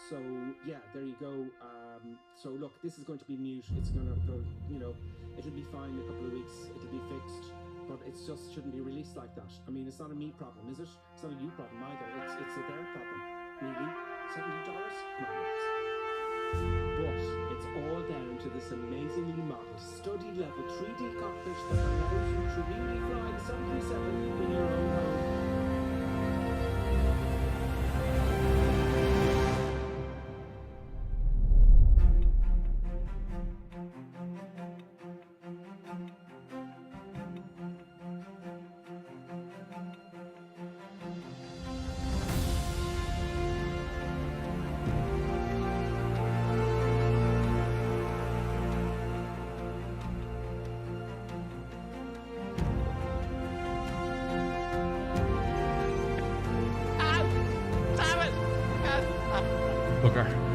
So yeah, there you go. So look, this is going to be mute. It's going to go, you know, it'll be fine in a couple of weeks. It'll be fixed, but it just shouldn't be released like that. I mean, it's not a me problem, is it? It's not a you problem either. It's a their problem. Really? $70? Come on, but it's all down to this amazingly modeled, study level 3D cockpit that allows you to really fly the 737 in your own home.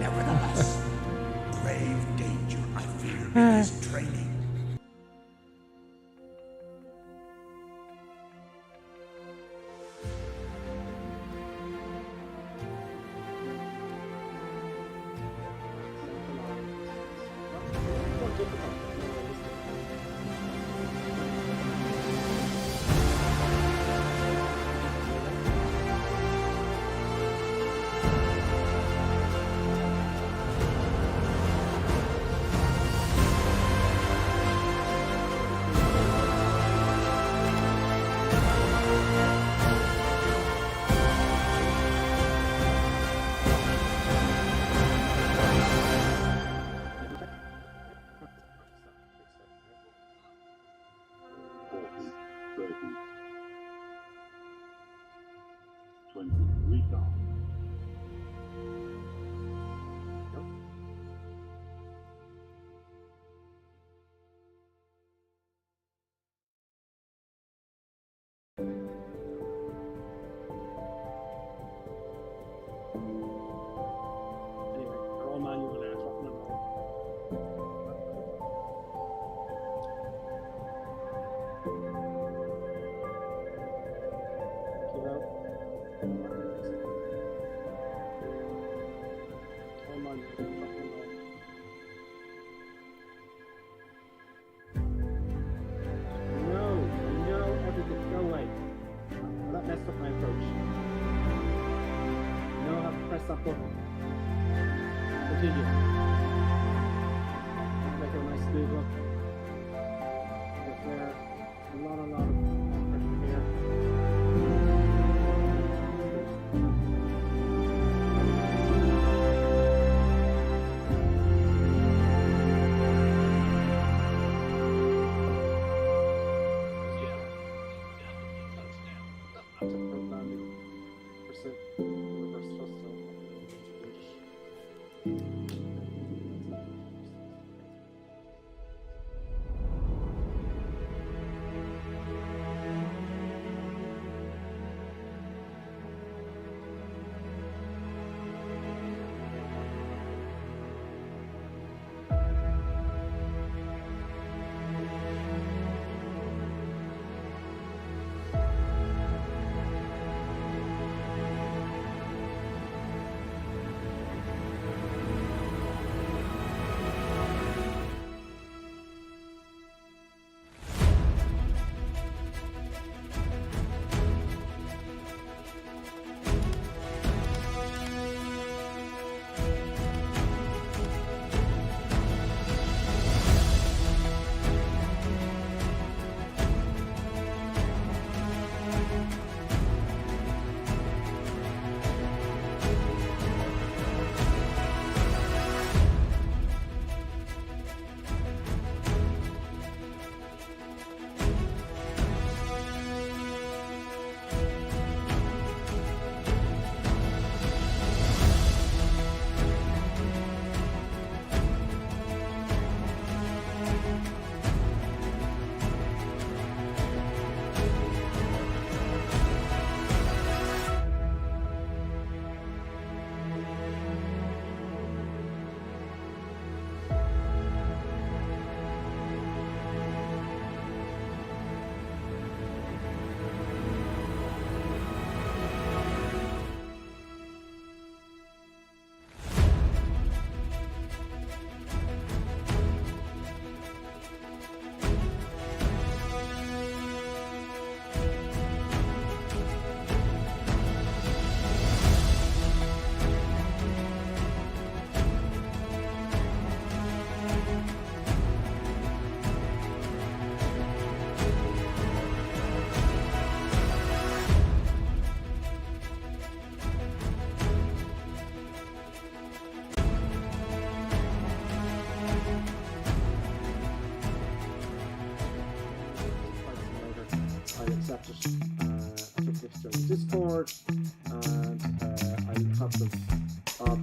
Nevertheless, grave danger, I fear, is training.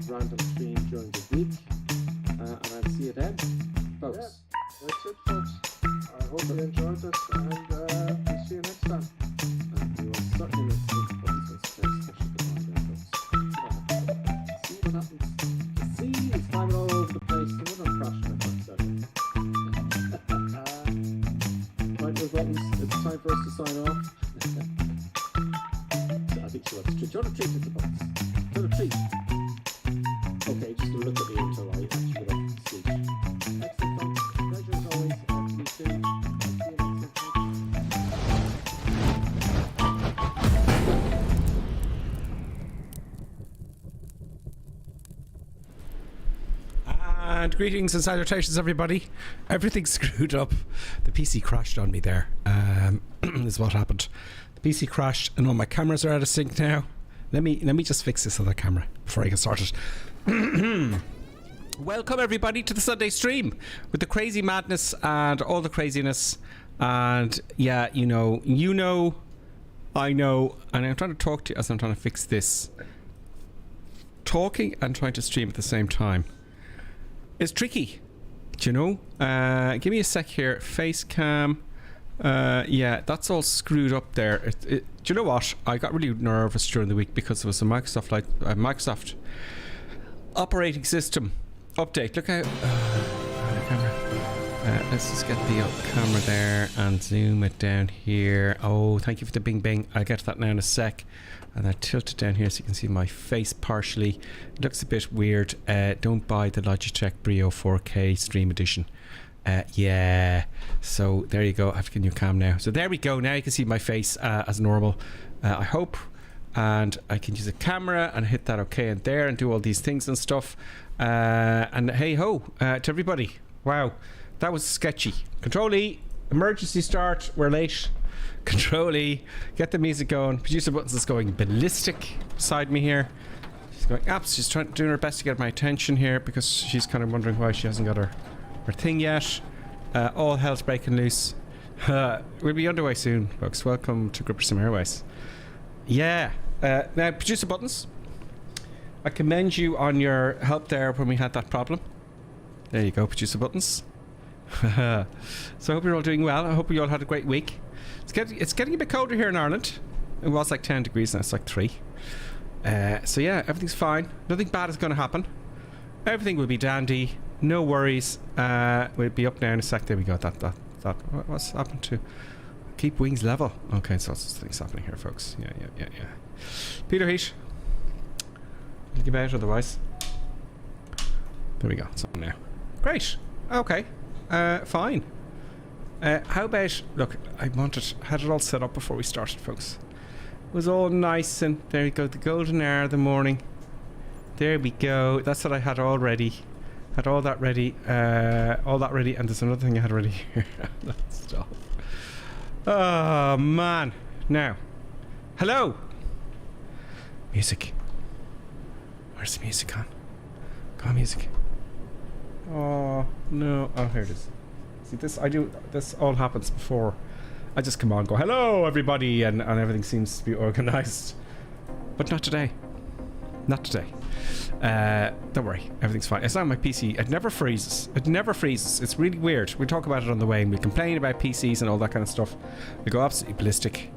random stream during the week. And I'll see you then, folks. Yeah, that's it, folks. I hope you enjoyed it, and we'll see you next time. And we will certainly make some buttons with space special goodbye there, folks. See what happens. The sea is climbing all over the place. So we're not crashing it, right, those buttons. It's time for us to sign off. I think she wants to treat. Do you want to treat with the buttons? Do you want to treat? Okay, just look at me until I actually get off the stage. Excellent, folks. Pleasure as always. You soon. See you next time. And greetings and salutations, everybody. Everything's screwed up. The PC crashed on me there. This is what happened. The PC crashed, and all my cameras are out of sync now. Let me just fix this other camera before I get started. Welcome everybody to the Sunday stream with the crazy madness and all the craziness. And yeah, you know, I know, and I'm trying to talk to you as I'm trying to fix this. Talking and trying to stream at the same time is tricky, do you know? Give me a sec here. Face cam. Yeah, that's all screwed up there. Do you know what? I got really nervous during the week because there was a Microsoft operating system update. Look how camera. Let's just get the camera there and zoom it down here. Oh, thank you for the bing bing. I'll get to that now in a sec. And I tilt it down here so you can see my face partially. It looks a bit weird. Don't buy the Logitech Brio 4K Stream Edition. Yeah, so there you go. I have to get a new cam now. So there we go. Now you can see my face as normal, I hope. And I can use a camera and hit that OK and there and do all these things and stuff. And hey ho to everybody. Wow, that was sketchy. Control E, emergency start. We're late. Control E, get the music going. Producer Buttons is going ballistic beside me here. She's going apps. She's doing her best to get my attention here because she's kind of wondering why she hasn't got her thing yet. All hell's breaking loose. We'll be underway soon, folks. Welcome to Grippersome Airways. Yeah. Now, Producer Buttons, I commend you on your help there when we had that problem. There you go, Producer Buttons. So I hope you're all doing well. I hope you all had a great week. It's getting a bit colder here in Ireland. It was like 10 degrees now it's like 3. So yeah, everything's fine. Nothing bad is going to happen. Everything will be dandy. No worries. We'll be up now in a sec. There we go. That. What's happened to keep wings level? Okay, so lots of things happening here, folks. Yeah. Peter Heat. I'll give out otherwise. There we go. It's on now. Great. Okay. Fine. How about, look, I had it all set up before we started, folks. It was all nice and there you go, the golden hour of the morning. There we go. That's what I had all ready. Had all that ready, and there's another thing I had ready here. Let's stop. Oh man. Now, hello. Music. Where's the music on? Come on, music. Oh no. Oh, here it is. See, this all happens before I just come on and go, hello everybody, and everything seems to be organized. But not today. Not today. Don't worry, everything's fine. It's not my PC. It never freezes. It's really weird. We'll talk about it on the way, and we complain about PCs and all that kind of stuff. We go absolutely ballistic.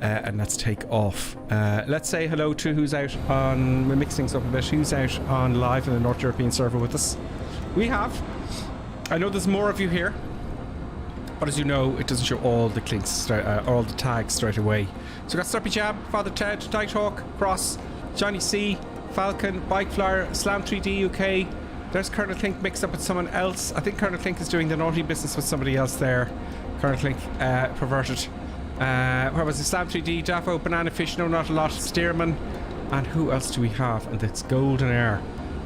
And let's take off. Let's say hello to who's out on, we're mixing things up a bit, who's out on live in the North European server with us. We have, I know there's more of you here, but as you know, it doesn't show all the clinks, all the tags straight away. So we've got Slurpy Jab, Father Ted, Nighthawk, Cross, Johnny C, Falcon, Bike Flyer, Slam 3D UK. There's Colonel Clink mixed up with someone else. I think Colonel Clink is doing the naughty business with somebody else there. Colonel Clink, perverted. Where was it? Slam 3D, Daffo, Banana Fish, No Not A Lot, Steerman. And who else do we have? And it's Golden Air.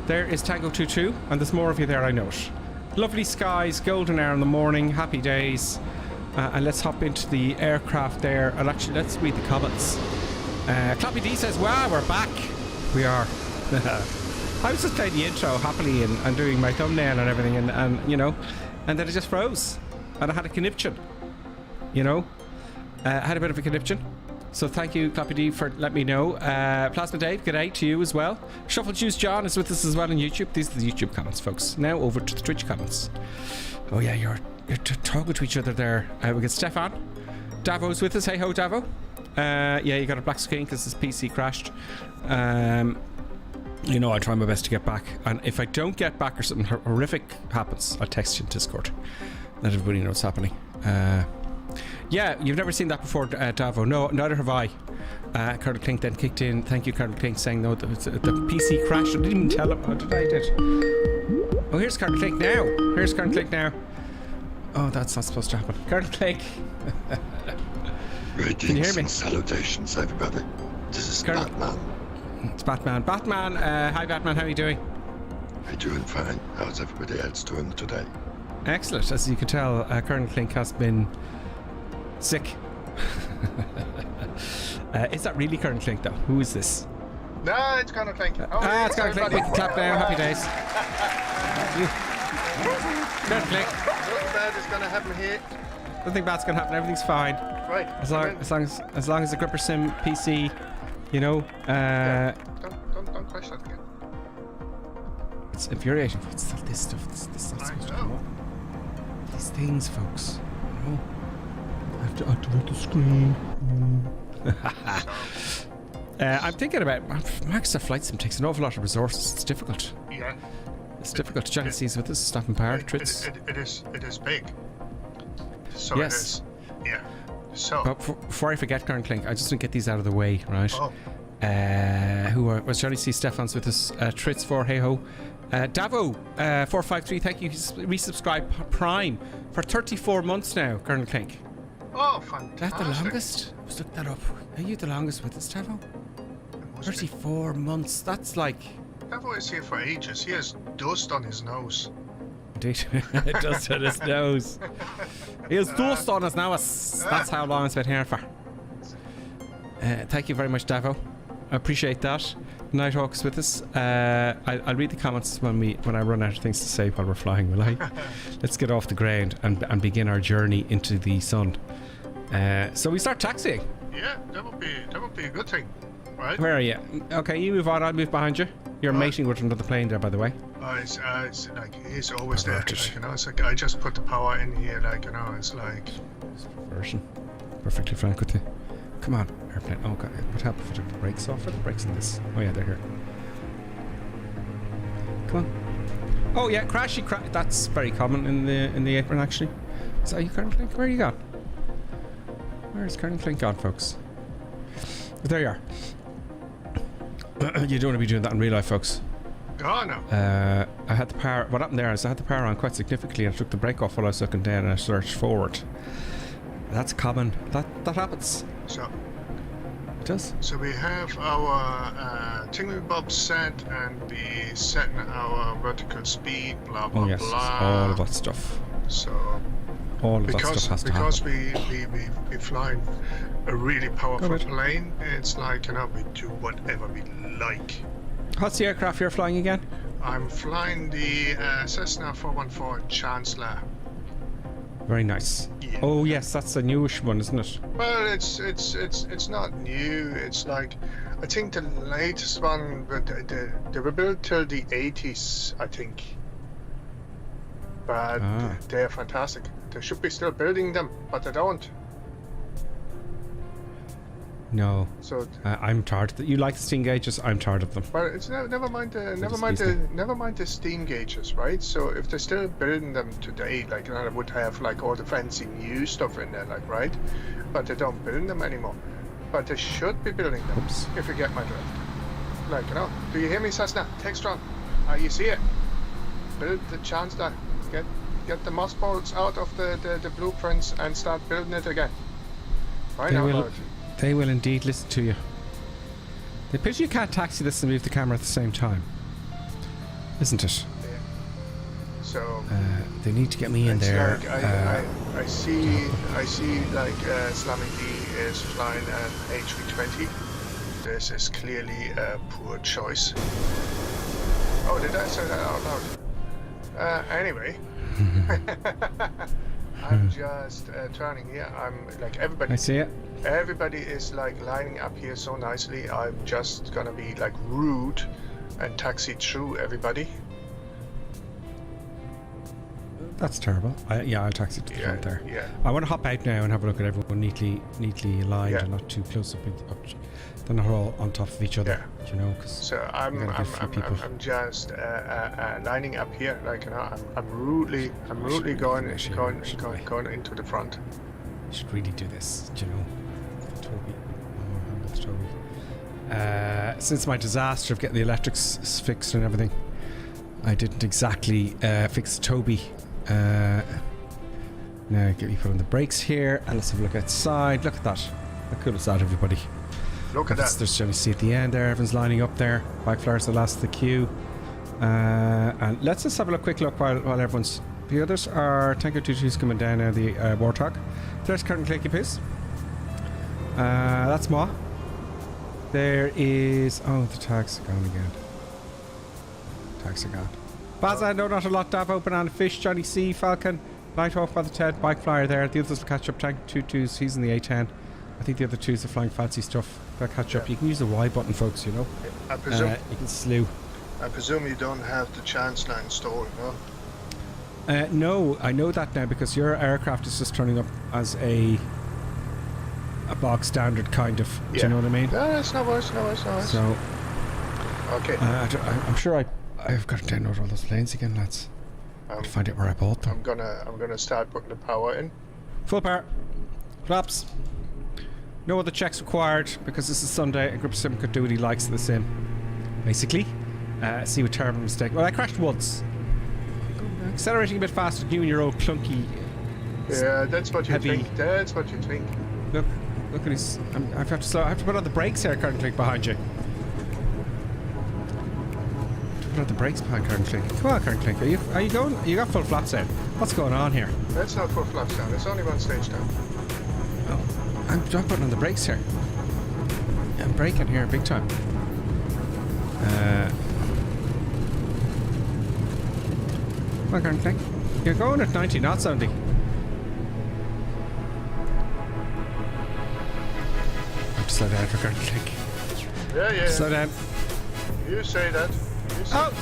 There is Tango 22, and there's more of you there, I note. Lovely skies, golden air in the morning, happy days. And let's hop into the aircraft there. And actually, let's read the comments. Clappy D says, wow, we're back. We are. I was just playing the intro happily and doing my thumbnail and everything, and you know, and then it just froze. And I had a conniption. You know? I had a bit of a conniption. So thank you, Clappy D, for letting me know. Plasma Dave, good day to you as well. Shuffle Juice John is with us as well on YouTube. These are the YouTube comments, folks. Now over to the Twitch comments. Oh yeah, you're talking to each other there. We got Stefan. Davo's with us. Hey ho, Davo. Yeah, you got a black screen because his PC crashed. You know, I'll try my best to get back. And if I don't get back or something horrific happens, I'll text you in Discord. Let everybody know what's happening. Yeah, you've never seen that before, Davo. No, neither have I. Colonel Klink then kicked in. Thank you, Colonel Klink, saying no, the PC crashed. I didn't even tell him. Oh, did I? Oh, here's Colonel Klink now. Here's Colonel Klink now. Oh, that's not supposed to happen. Colonel Klink. Greetings. Can you hear me? And salutations, everybody. This is Colonel- Batman. It's Batman. Batman, hi Batman, how are you doing? I'm doing fine. How's everybody else doing today? Excellent. As you can tell, Colonel Klink has been sick. Is that really Colonel Klink though? Who is this? No, it's kind of Klink. It's Colonel Klink. We can clap now. Happy days. Colonel Klink. Nothing bad is going to happen here. Nothing bad's gonna happen. Everything's fine. Right. As long as the Gripper Sim PC, you know, Don't crash that again. it's infuriating. It's not this stuff. This not I supposed to know. come up. These things, folks. You know, I have to activate the screen. I'm thinking about Microsoft Flight Sim takes an awful lot of resources. It's difficult. Yeah. It's difficult. Jealousy's with us. Stopping power. Trits. It is big. So Yes. it is. Yeah. So. But before I forget, Colonel Klink, I just want to get these out of the way, right? Oh. Was Johnny C. Stefan's with us? Trits for hey ho. Davo 453. Thank you. He's resubscribed Prime for 34 months now, Colonel Klink. Oh, Is fantastic. that the longest? Let's look that up. Are you the longest with us, Davo? It must be. 34 months. That's like. Davo is here for ages. He has dust on his nose. Indeed, it does on his nose. He has dust on his nose. That's how long it's been here for. Thank you very much, Davo. I appreciate that. Nighthawk's with us. I'll read the comments when I run out of things to say while we're flying, will I? Let's get off the ground and begin our journey into the sun. So we start taxiing. Yeah, that would be a good thing, right? Where are you? Okay, you move on. I'll move behind you. You're mating with another plane there, by the way. It's like he's always there. Perverted. Like, you know, it's like I just put the power in here. Like, you know, it's like. Version. Perfectly frank with you. Come on, airplane. Oh god, what happened? If I took the brakes off? Are the brakes in this? Oh yeah, they're here. Come on. Oh yeah, crashy crash. That's very common in the apron actually. So are you Colonel Klink? Where are you gone? Where's Colonel Klink gone, folks? There you are. You don't want to be doing that in real life, folks. Oh no. I had the power. What happened there is I had the power on quite significantly, and I took the brake off while I was looking down, and I lurched forward. That's common. That happens. So. It does. So we have our tingly-bob set, and we setting our vertical speed, blah blah Oh yes, blah. all of that stuff. So All of that stuff has to happen. because we flying a really powerful Go ahead. plane, it's like, you know, we do whatever we like. What's the aircraft you're flying again? I'm flying the Cessna 414 Chancellor. Very nice. Yeah. Oh yes, that's a newish one, isn't it? Well, it's not new. It's like, I think the latest one, but they were built till the 80s, I think. But they're fantastic. They should be still building them, but they don't. No. So, I'm tired of you like the steam gauges, I'm tired of them. but it's never mind the steam gauges, right? So if they're still building them today, like, you know, they would have like all the fancy new stuff in there, like, right? But they don't build them anymore. But they should be building them. Oops. If you get my drift. Like, you know, do you hear me, Cessna? Take strong. You see it? Build the Chancellor. Get the mothballs out of the blueprints and start building it again. Right now, They will indeed listen to you. The pity you can't taxi this and move the camera at the same time, isn't it? yeah. So They need to get me in it's there. like I see like Slamming D is flying an HV20. This is clearly a poor choice. Oh, did I say that out loud? Anyway. I'm just turning here. I'm like everybody. I see it. Everybody is like lining up here so nicely. I'm just gonna be like rude and taxi through everybody. That's terrible. I'll taxi to the front there. Yeah. I want to hop out now and have a look at everyone neatly aligned and not too close up. They're not all on top of each other, you know. Cause so I'm just lining up here, like, you know, I'm rudely going into the front. You should really do this, you know. Toby. Oh, that's Toby. Since my disaster of getting the electrics fixed and everything, I didn't exactly fix Toby. Now get me put on the brakes here and let's have a look outside. Look at that. How cool is that, everybody? Look at that. There's Johnny C at the end there. Everyone's lining up there. Bike flyers the last of the queue. And let's just have a quick look while everyone's... The others are Tanker 22's coming down now, the Warthog. There's Curtin Clicky Piss. That's Ma. There is... Oh, the tags are gone again. Tags are gone. Baza, no, not a lot. Dav, Open and Fish, Johnny C, Falcon, Nighthawk by the Ted, Bike Flyer there. The others will catch up. Tank 22's, he's in the A10. I think the other twos are flying fancy stuff. They'll catch up. You can use the Y button, folks, you know. I presume you can slew. I presume you don't have the chance line stored, no? No, I know that now because your aircraft is just turning up as a bog standard kind of. Do you know what I mean? No, it's no worse. So, okay. I'm sure I've got to download all those planes again, lads. To find out where I bought them. I'm gonna start putting the power in. Full power. Flaps. No other checks required because this is Sunday and Group Sim could do what he likes at the sim. Basically. See what terrible mistake. Well, I crashed once. Accelerating a bit faster than you and your old clunky. Yeah, that's what you heavy. think. That's what you think. Look at his. I have to put on the brakes here, Curtin Click, behind you. Put on the brakes behind Curtin Click. Come on, Curtin Click. Are you going? You got full flaps down. What's going on here? That's not full flaps down. It's only one stage down. Oh, I'm putting on the brakes here. I'm braking here big time. Come on, Curtin Click. You're going at 90 knots, Andy. Slow down for Curtin Click. Yeah. Slow down. You say that. Oh!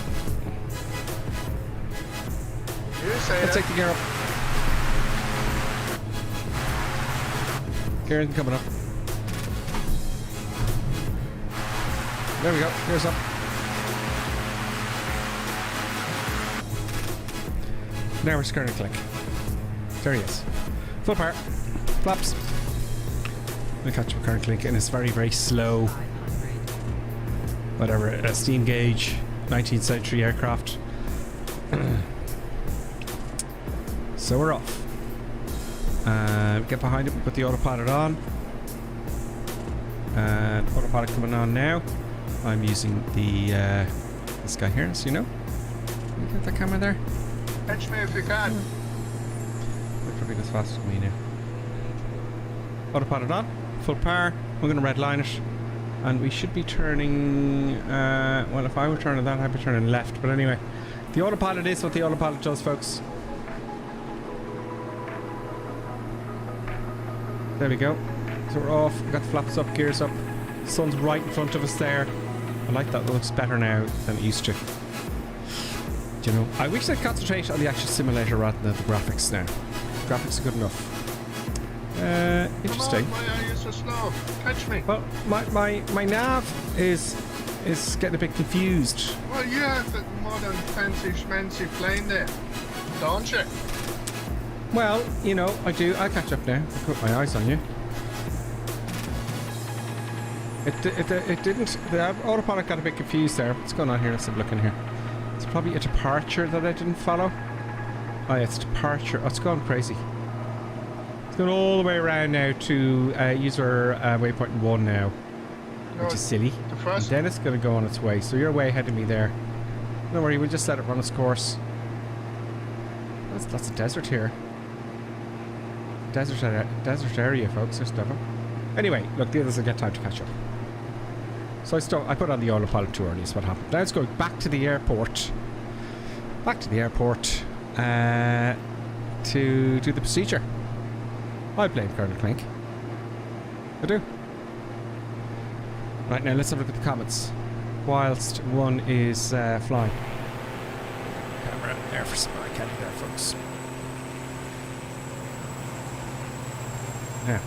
You say Let's that. take the gear up. Gear isn't coming up. There we go. Gear's up. Now we're Curtin Click. There he is. Full power. Flaps. I'm gonna catch up Curtin Click and it's very, very slow. Whatever, a steam gauge, 19th century aircraft. So we're off. Get behind it, put the autopilot on. And autopilot coming on now. I'm using the this guy here, so you know. Can you get that camera there? Catch me if you can. They're probably as fast as me now. Autopilot on, full power. We're going to redline it. And we should be turning, well, if I were turning that, I'd be turning left. But anyway, the autopilot is what the autopilot does, folks. There we go. So we're off. We've got the flaps up, gears up. The sun's right in front of us there. I like that. It looks better now than it used to. Do you know? I wish I'd concentrate on the actual simulator rather than the graphics now. The graphics are good enough. Interesting. Come on, why are you so slow? Catch me. Well, my nav is getting a bit confused. Well, you have the modern fancy schmancy plane there, don't you? Well, you know, I do. I'll catch up now. I'll put my eyes on you. It didn't. The autopilot got a bit confused there. What's going on here? Let's have a look in here. It's probably a departure that I didn't follow. Oh, yeah, it's departure. Oh, it's gone crazy. It's going all the way around now to user waypoint 1 now, which is silly. And then it's going to go on its way. So you're way ahead of me there. Don't worry, we'll just let it run its course. That's lots of desert here. Desert area, folks. There's stuff. Anyway, look, the others will get time to catch up. So I put on the autopilot too early is what happened. Now let's go back to the airport. Back to the airport to do the procedure. I blame Colonel Clink. I do. Right, now let's have a look at the comments. Whilst one is flying. Camera there for some eye candy there, folks. Yeah.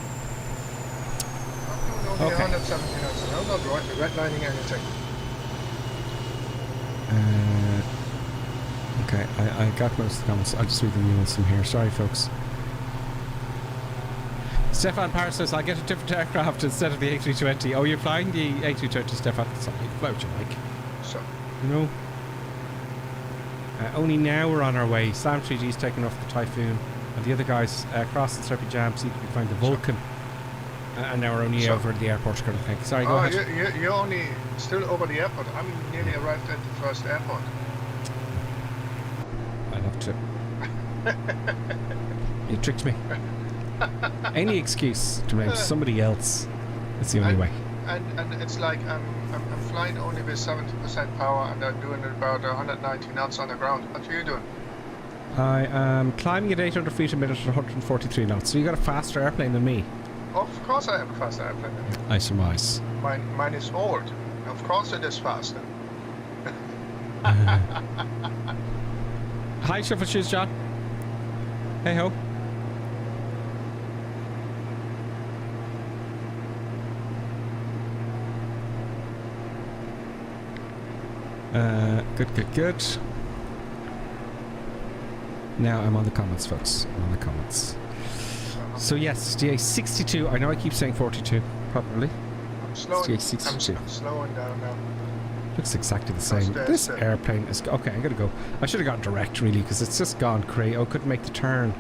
Only Okay. 170 knots. I'm not redlining anything. Okay, I got most of the comments. I'll just read the new ones from here. Sorry, folks. Stefan Paris says, I'll get a different aircraft instead of the A320. Oh, you're flying the A320, Stefan? Sorry, fly what you like. So, You know? Only now we're on our way. Slam 3G's taken off the Typhoon. And the other guys across the Slurpy Jam seem to be flying the Vulcan. And now we're only over the airport, kind of thing. Sorry, go ahead. You're only still over the airport. I'm nearly arrived at the first airport. I love to. You tricked me. Any excuse to blame somebody else. That's the only way. And it's like I'm flying only with 70% power and I'm doing about 190 knots on the ground. What are you doing? I am climbing at 800 feet a minute at 143 knots. So you got a faster airplane than me. Of course I have a faster airplane than you. I surmise. Mine is old. Of course it is faster. Hi, Shuffle Shoes John. Hey ho. Good. Now I'm on the comments, folks. I'm on the comments. So yes, DA62. I know I keep saying 42, probably. I'm slowing, DA62. I'm slowing down now. Looks exactly the same. This airplane is... Okay, I'm going to go. I should have gone direct, really, because it's just gone crazy. Oh, couldn't make the turn.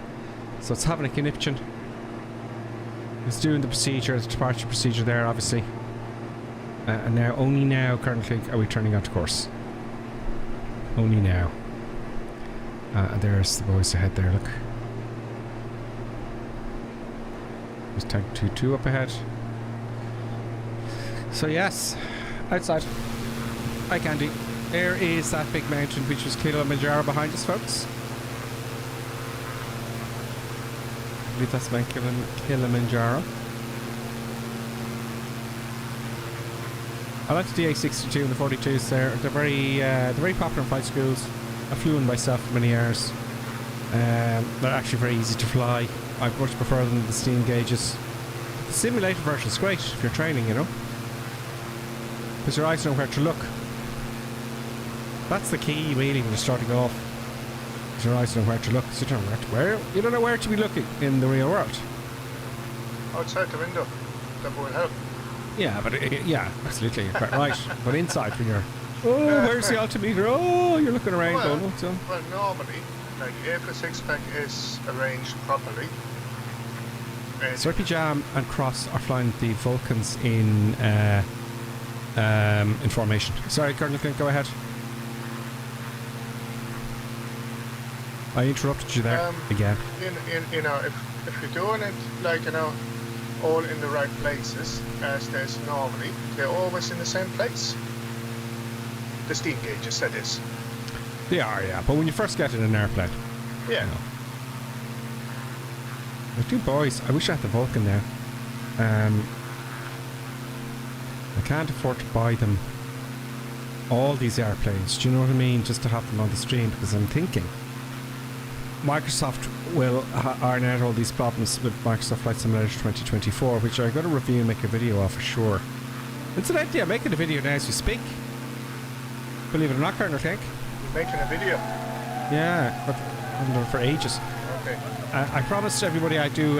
So it's having a conniption. It's doing the procedure, the departure procedure there, obviously. And now, only now, currently, are we turning onto course. Only now. And there's the boys ahead there, look. There's Tank 2-2 up ahead. So yes, outside. Hi Candy. There is that big mountain which was Kilimanjaro behind us, folks. I believe that's Mount Kilimanjaro. I like the DA62 and the 42s there. They're very popular in flight schools. I flew in myself for many years. They're actually very easy to fly. I much prefer them than the steam gauges. The simulated version is great if you're training, you know. Because your eyes know where to look. That's the key, really, when you're starting off. Your eyes know where to look. So you don't know where to be looking in the real world. Outside the window. That will help. Yeah, but yeah, absolutely, you're quite right. But inside, when you're, where's the altimeter? Oh, you're looking around going, what's on? Well, normally, like if a six-pack is arranged properly. Slurpy Jam and Cross are flying the Vulcans in formation. Sorry, Colonel, go ahead. I interrupted you there again. You know, if you're doing it like, you know, all in the right places, as there's normally, they're always in the same place. The steam gauges, that is. They are, yeah. But when you first get in an airplane, yeah. You know. The two boys. I wish I had the Vulcan now. I can't afford to buy them all these airplanes. Do you know what I mean? Just to have them on the stream, because I'm thinking Microsoft will iron out all these problems with Microsoft Flight Simulator 2024, which I'm going to review and make a video of for sure. Incidentally, I'm making a video now as we speak. Believe it or not, Colonel Tank. You're making a video? Yeah, but I've done it for ages. Okay. I promised everybody I'd do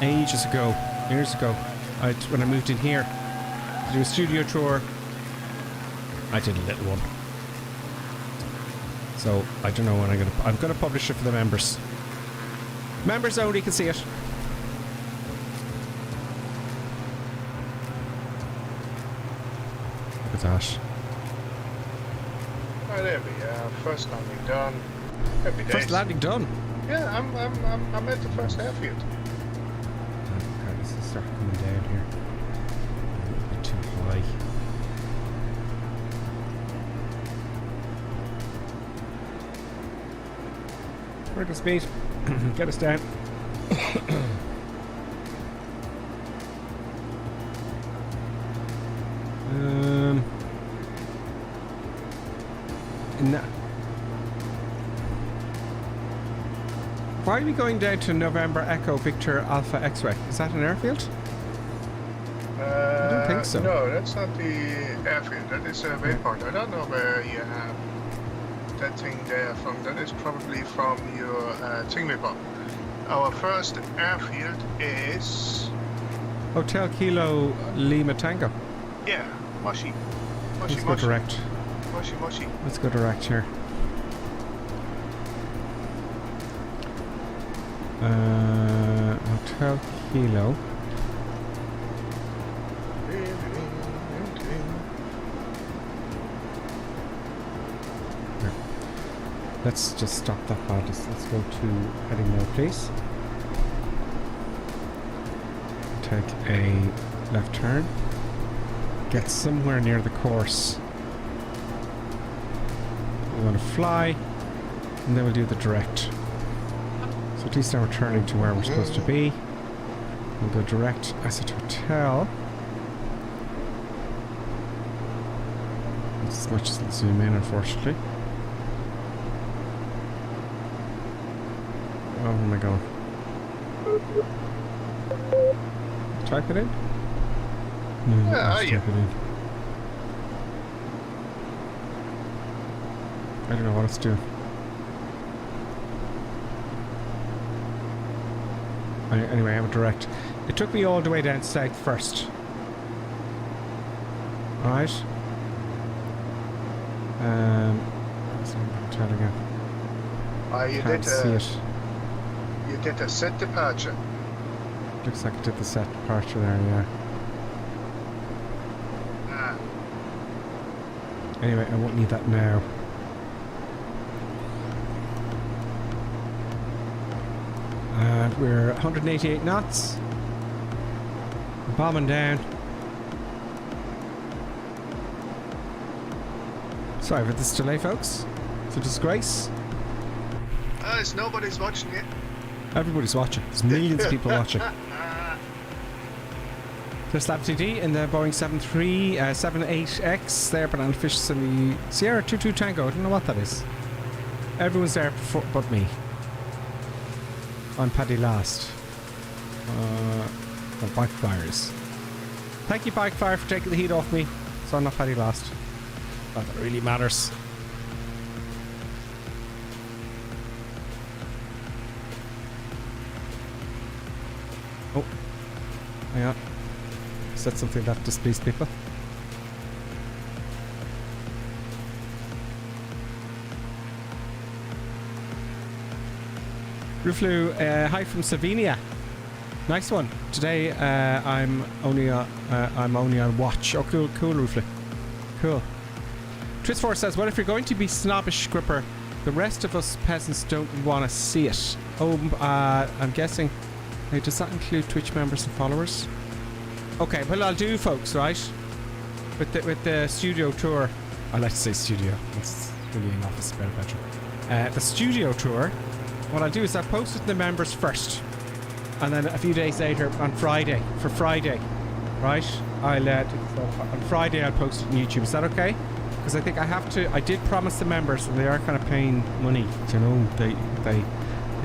ages ago, years ago, when I moved in here, to do a studio tour. I did a little one. So I don't know when I'm gonna publish it for the members. Members only can see it. Look at that. Oh, there we are. First landing done. Happy days. First landing done. Yeah, I'm at the first airfield. Okay, this is start coming down here. A little bit too high. Vertical speed. Get us down. Why are we going down to November Echo Victor Alpha X-Ray? Is that an airfield? I don't think so. No, that's not the airfield. That is a waypoint. I don't know where you have that thing there from. That is probably from your thingamabobber. Our first airfield is... Hotel Kilo Lima Tango. Yeah, Moshi. Moshi, Let's go direct. Moshi, Moshi. Let's go direct here. Hotel Kilo. Let's just stop that part. Let's go to heading now, please. Take a left turn. Get somewhere near the course. We want to fly, and then we'll do the direct. So at least now we're turning to where we're supposed to be. We'll go direct as a hotel. That's as much as it'll zoom in, unfortunately. Oh, where am I going? Type it in? No, Yeah, type it in. I don't know what it's doing. Anyway, I have a direct. It took me all the way down south first. Alright. What's the hotel again? Can't see it. You did a set departure. Looks like it did the set departure there, yeah. Ah. Anyway, I won't need that now. And we're 188 knots. Bombing down. Sorry for this delay, folks. It's a disgrace. It's nobody's watching it. Everybody's watching. There's millions of people watching. There's Lab TD in the Boeing 78X there, Banana Fish Sierra 22 Tango. I don't know what that is. Everyone's there but me. I'm Paddy last. Bike fires. Thank you, Bike Fire, for taking the heat off me, so I'm not Paddy last. Not that it really matters. Oh, hang on. Is that something that displeased people? Ruflu, hi from Slovenia. Nice one. Today I'm only on watch. Oh, cool, Ruflu. Cool. Tris4 says, well, if you're going to be snobbish, Gripper, the rest of us peasants don't want to see it. Oh, I'm guessing. Hey, does that include Twitch members and followers? Okay, well, I'll do, folks, right? With the studio tour. I like to say studio. It's really an office better bedroom. The studio tour. What I'll do is I'll post it to the members first, and then a few days later on Friday, right? On Friday I'll post it on YouTube. Is that okay? Because I think I did promise the members, and they are kind of paying money. You know, they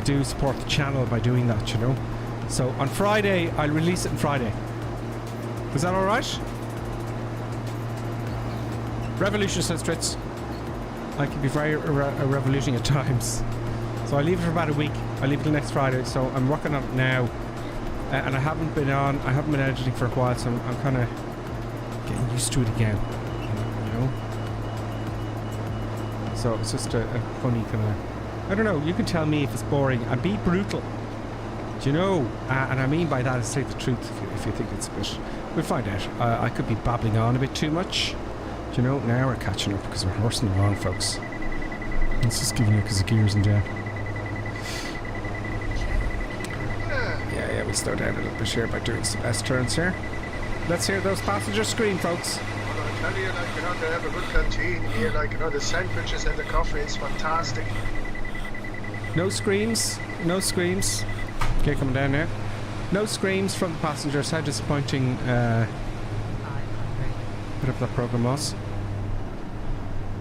do support the channel by doing that. You know, so on Friday I'll release it on Friday. Is that all right? Revolution, says Tritz. I can be very revolutioning at times. So I leave it for about a week. I leave it till next Friday. So I'm working on it now, and I haven't been editing for a while. So I'm kind of getting used to it again. You know. So it's just a funny kind of. I don't know. You can tell me if it's boring and be brutal. Do you know? And I mean by that is say the truth. If you think it's a bit, we'll find out. I could be babbling on a bit too much. Do you know? Now we're catching up because we're horsing along, folks. It's just giving you because the gears and down. Yeah, we slow down a little bit here by doing some S turns here. Let's hear those passengers scream, folks. Well, I tell you, like, you know, they have a good canteen here, like, you know, the sandwiches and the coffee is fantastic. No screams. Okay, coming down now. No screams from the passengers. How disappointing bit of that program was.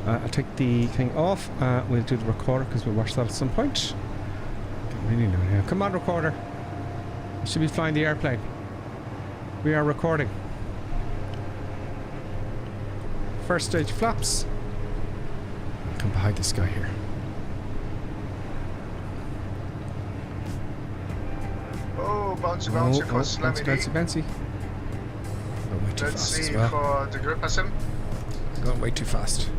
I'll take the thing off. We'll do the recorder because we'll watch that at some point. Don't really know now. Come on, recorder. You should be flying the airplane. We are recording. First stage flaps. Come behind this guy here. Oh, bouncy bouncy for Slammy D. Bouncy. Going way too Let's fast see as well. for the Gripasim. Going way too fast.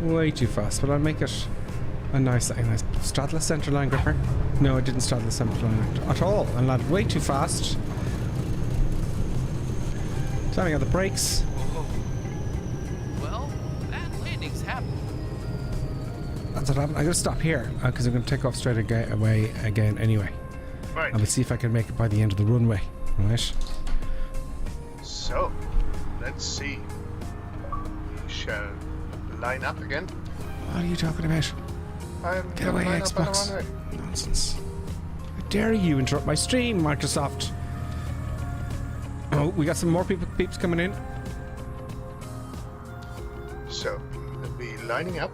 Way too fast, but I'll make it a nice straddle a centre line gripper. No, I didn't straddle the centre line at all. I landed way too fast. Turning on the brakes. Whoa. Well, that landing's happened. That's what happened. I'm going to stop here because I'm going to take off straight away again anyway. Right. And we'll see if I can make it by the end of the runway. Right. So, let's see. We shall line up again. What are you talking about? I'm Get gonna away, line up on the Xbox. runway. Nonsense. How dare you interrupt my stream, Microsoft? Oh, we got some more peeps coming in. So, we'll be lining up.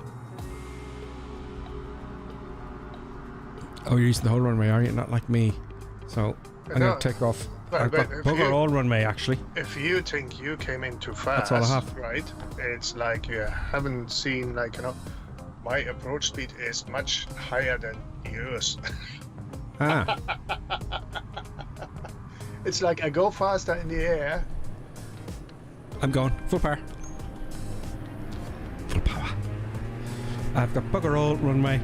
Oh, you're using the whole runway, are you? Not like me. So, I'm No. going to take off. Well, I've got but if bugger you- all runway, actually. If you think you came in too fast, That's all I have. right? It's like you haven't seen, like, you know, my approach speed is much higher than yours. Ah, It's like I go faster in the air. I'm going. Full power. Full power. I've got bugger all runway.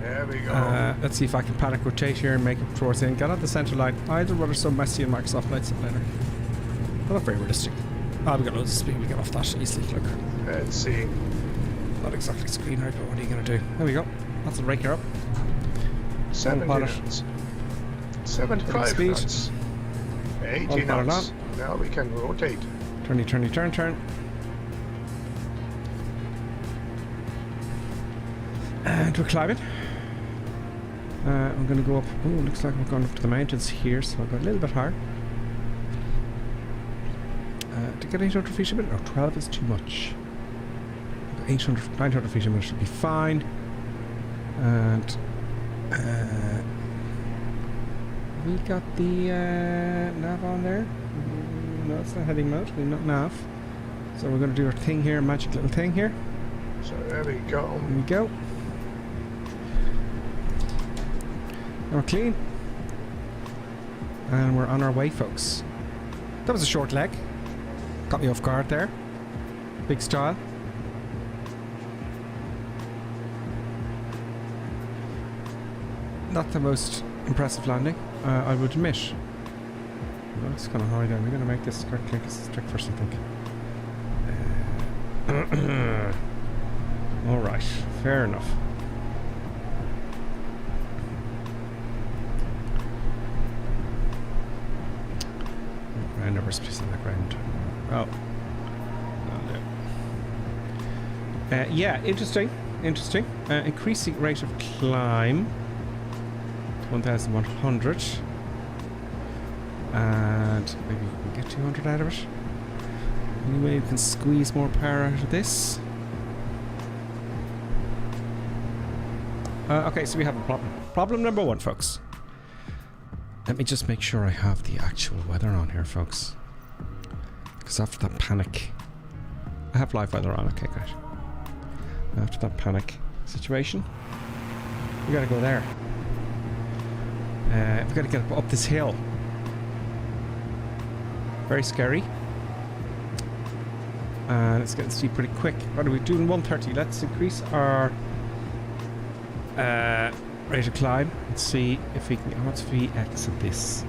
There we go. Let's see if I can panic rotate here and make it towards the end. Get on the centre line. Either rudder so messy in Microsoft Flight Simulator. But not very realistic. Oh, we got loads of speed. We get off that easily. Look. Let's see. Not exactly screen hard, but what are you going to do? There we go. That's a rake her up. 70 pilot. knots. 75 Speed. knots. 80 Autopilot knots. Now we can rotate. Turn. And we're climbing. I'm going to go up. Oh, looks like we're going up to the mountains here, so I'll go a little bit higher. To get 800 feet a minute? No, 12 is too much. 800, 900 feet a minute should be fine. And we got the nav on there. No, it's not heading mode. We're not nav. So we're going to do our thing here, magic little thing here. So there we go. There we go. We're clean. And we're on our way, folks. That was a short leg. Got me off guard there. Big style. Not the most impressive landing, I would admit. Well, it's kind of high down. We're going to make this skirt clink strict first, I think. Alright, fair enough. I never space on the ground. Oh. Yeah, interesting. Increasing rate of climb. 1,100. And maybe we can get 200 out of it. Any way we can squeeze more power out of this? Okay, so we have a problem. Problem number one, folks. Let me just make sure I have the actual weather on here, folks. Because after that panic... I have live weather on, okay, great. After that panic situation, we gotta go there. We gotta get up this hill. Very scary. And it's getting steep pretty quick. What are we doing? 130. Let's increase our rate of climb. Let's see if we can. What's VX of this?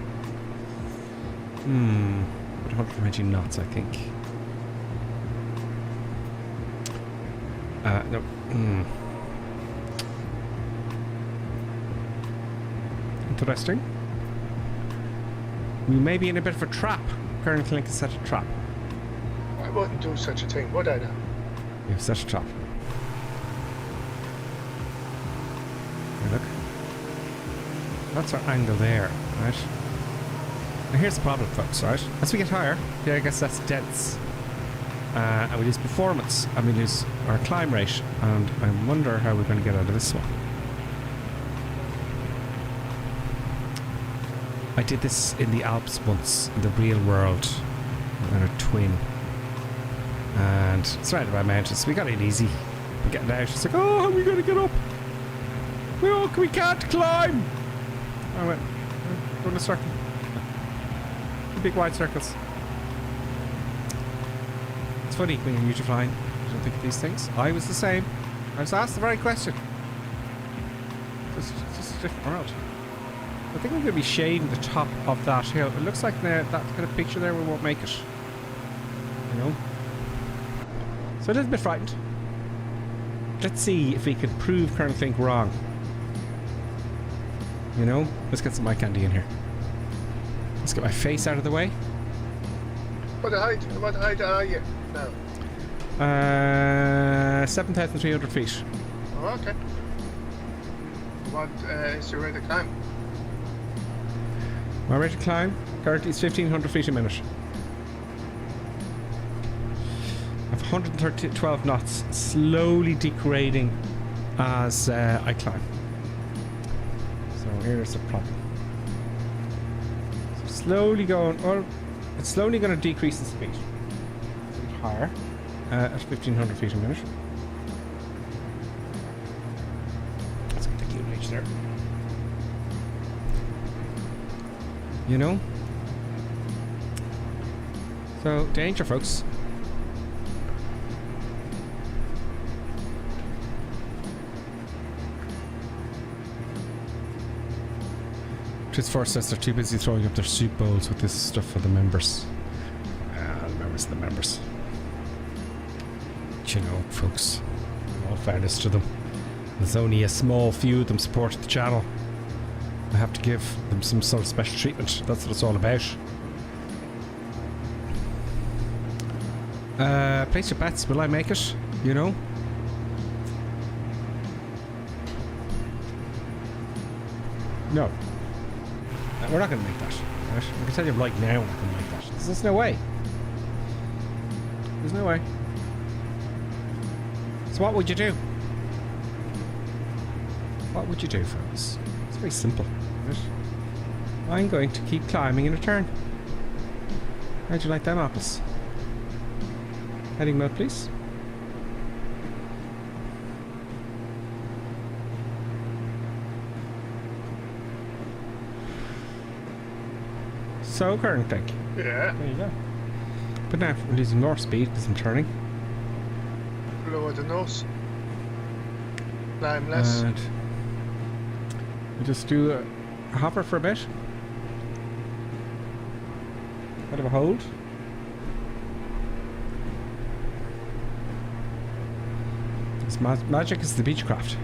120 knots, I think. No. Interesting. We may be in a bit of a trap. Current link is set a trap. I wouldn't do such a thing, would I now? You've set a trap. Here, look. That's our angle there, right? Now here's the problem, folks, right? As we get higher, there I guess that's dense. and we lose performance, and we lose our climb rate, and I wonder how we're going to get out of this one. I did this in the Alps once, in the real world, on a twin, and surrounded by mountains. We got it easy. We get out. It's like, oh, how are we going to get up? We can't climb. I went, go in a circle. The big wide circles. It's funny when you're new to flying, you don't think of these things. I was the same. I was asked the very question. It's just a different world. I think I'm going to be shading the top of that hill. It looks like now that kind of picture there we won't make it. You know? So a little bit frightened. Let's see if we can prove Colonel Fink wrong. You know? Let's get some eye candy in here. Let's get my face out of the way. What height are you now? 7,300 feet. Oh, okay. What is your rate of climb? My rate of climb currently is 1,500 feet a minute. I have 112 knots, slowly degrading as I climb. So here's the problem. So slowly going, well, it's slowly going to decrease in speed. It's a bit higher at 1,500 feet a minute. Let's get the QH there. You know? So, danger, folks. Just first says they're too busy throwing up their soup bowls with this stuff for the members. The members. But you know, folks, in all fairness to them, there's only a small few of them support the channel. I have to give them some sort of special treatment. That's what it's all about. Place your bets. Will I make it? You know? No. We're not going to make that. Right? I can tell you right now we're not going to make that. There's no way. There's no way. So what would you do? What would you do, folks? It's very simple. Right? I'm going to keep climbing in return. How'd you like them apples? Heading mode, please. So, current tank. Yeah. There you go. But now we're losing more speed because I'm turning. Lower the nose. Climb less. And we just do a hover for a bit. Bit of a hold. This magic is the Beechcraft.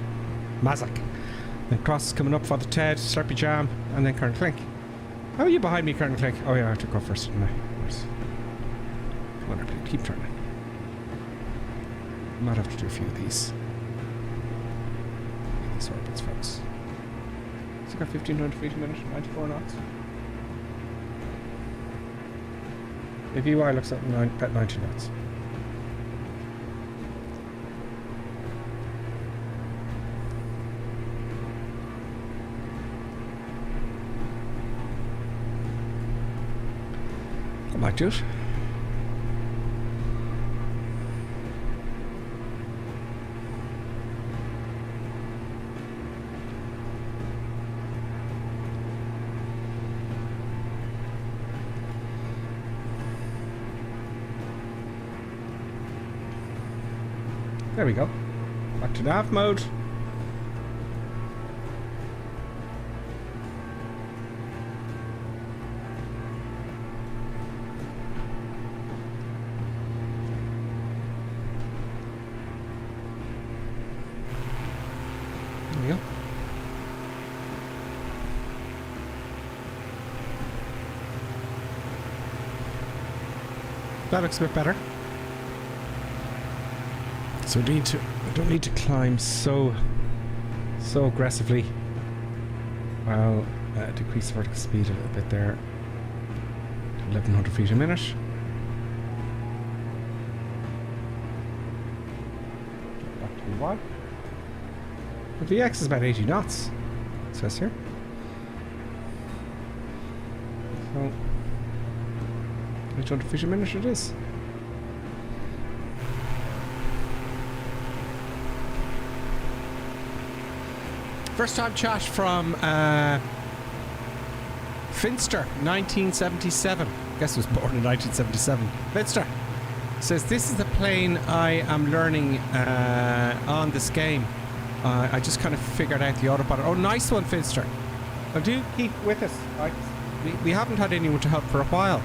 Mazak. Then Cross is coming up for the Ted, Slurpy Jam, and then Colonel Clink. How are you behind me, Colonel Clink? Oh yeah, I have to go first, didn't I? Of course. Come on, everybody, keep turning. I might have to do a few of these. These orbits, folks. It's got 1,500 feet a minute, 94 knots. The VY looks at 90 knots. I might do it. There we go. Back to nav mode. There we go. That looks a bit better. So I don't need to climb so aggressively. I'll decrease the vertical speed a little bit there to 1,100 feet a minute. Why? The VX is about 80 knots. It says here. So 800 feet a minute it is. First time chat from Finster, 1977. I guess he was born in 1977. Finster says, this is the plane I am learning on this game. I just kind of figured out the autopilot. Oh, nice one, Finster. Well, do keep with us. We haven't had anyone to help for a while.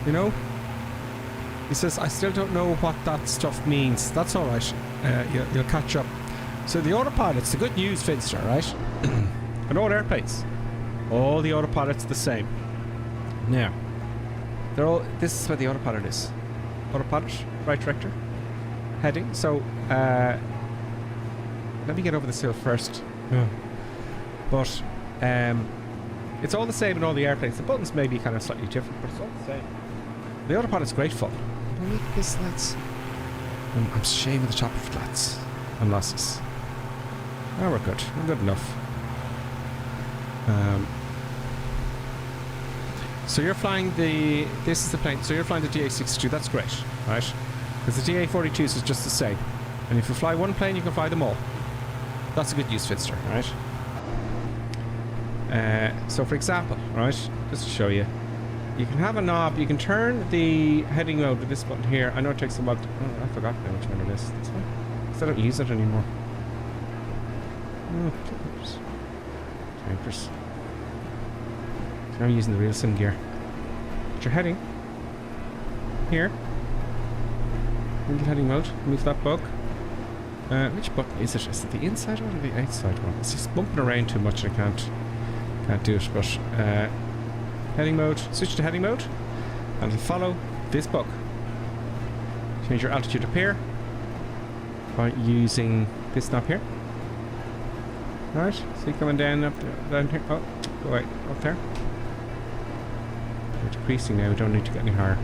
You know? He says, I still don't know what that stuff means. That's all right. You'll catch up. So the autopilot's the good news, Finster, right? And all airplanes. All the autopilots the same. Now, they're all. This is where the autopilot is. Autopilot, right director, heading. So, let me get over this hill first. But, it's all the same in all the airplanes. The buttons may be kind of slightly different, but it's all the same. The autopilot's great fun. Don't need this, lads. I'm shaving the top of flats and losses. Oh, we're good. We're good enough. So you're flying the... This is the plane. So you're flying the DA-62. That's great, right? Because the DA-42 is just the same. And if you fly one plane, you can fly them all. That's a good use, Finster, right? So for example, right? Just to show you. You can have a knob. You can turn the heading mode with this button here. I know it takes a while. Oh, I forgot now which one it is. This one? Because I don't use it anymore. Oh, tankers. So I'm using the real sim gear. But you're heading here. Into heading mode. Move that bug. Which button is it? Is it the inside one or the outside one? It's just bumping around too much. I can't do it. But heading mode. Switch to heading mode, and it'll follow this bug. Change your altitude up here by using this knob here. Right, see coming down here. Oh, go right up there. We're decreasing now. We don't need to get any higher.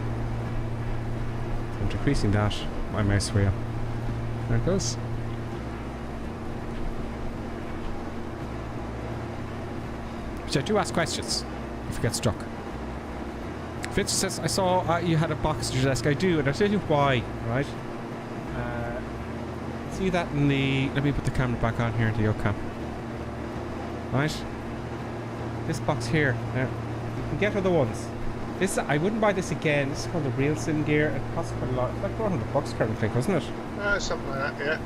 I'm decreasing that. My mouse wheel. There it goes. So do ask questions if you get stuck. Fitz says, I saw you had a box at your desk. I do, and I'll tell you why, right? See that in the... Let me put the camera back on here, the Ocam. Right? This box here. Now, you can get other ones. This, I wouldn't buy this again. This is called the real sim gear. It costs quite a lot. It's like $400 currently, wasn't it? Something like that, yeah.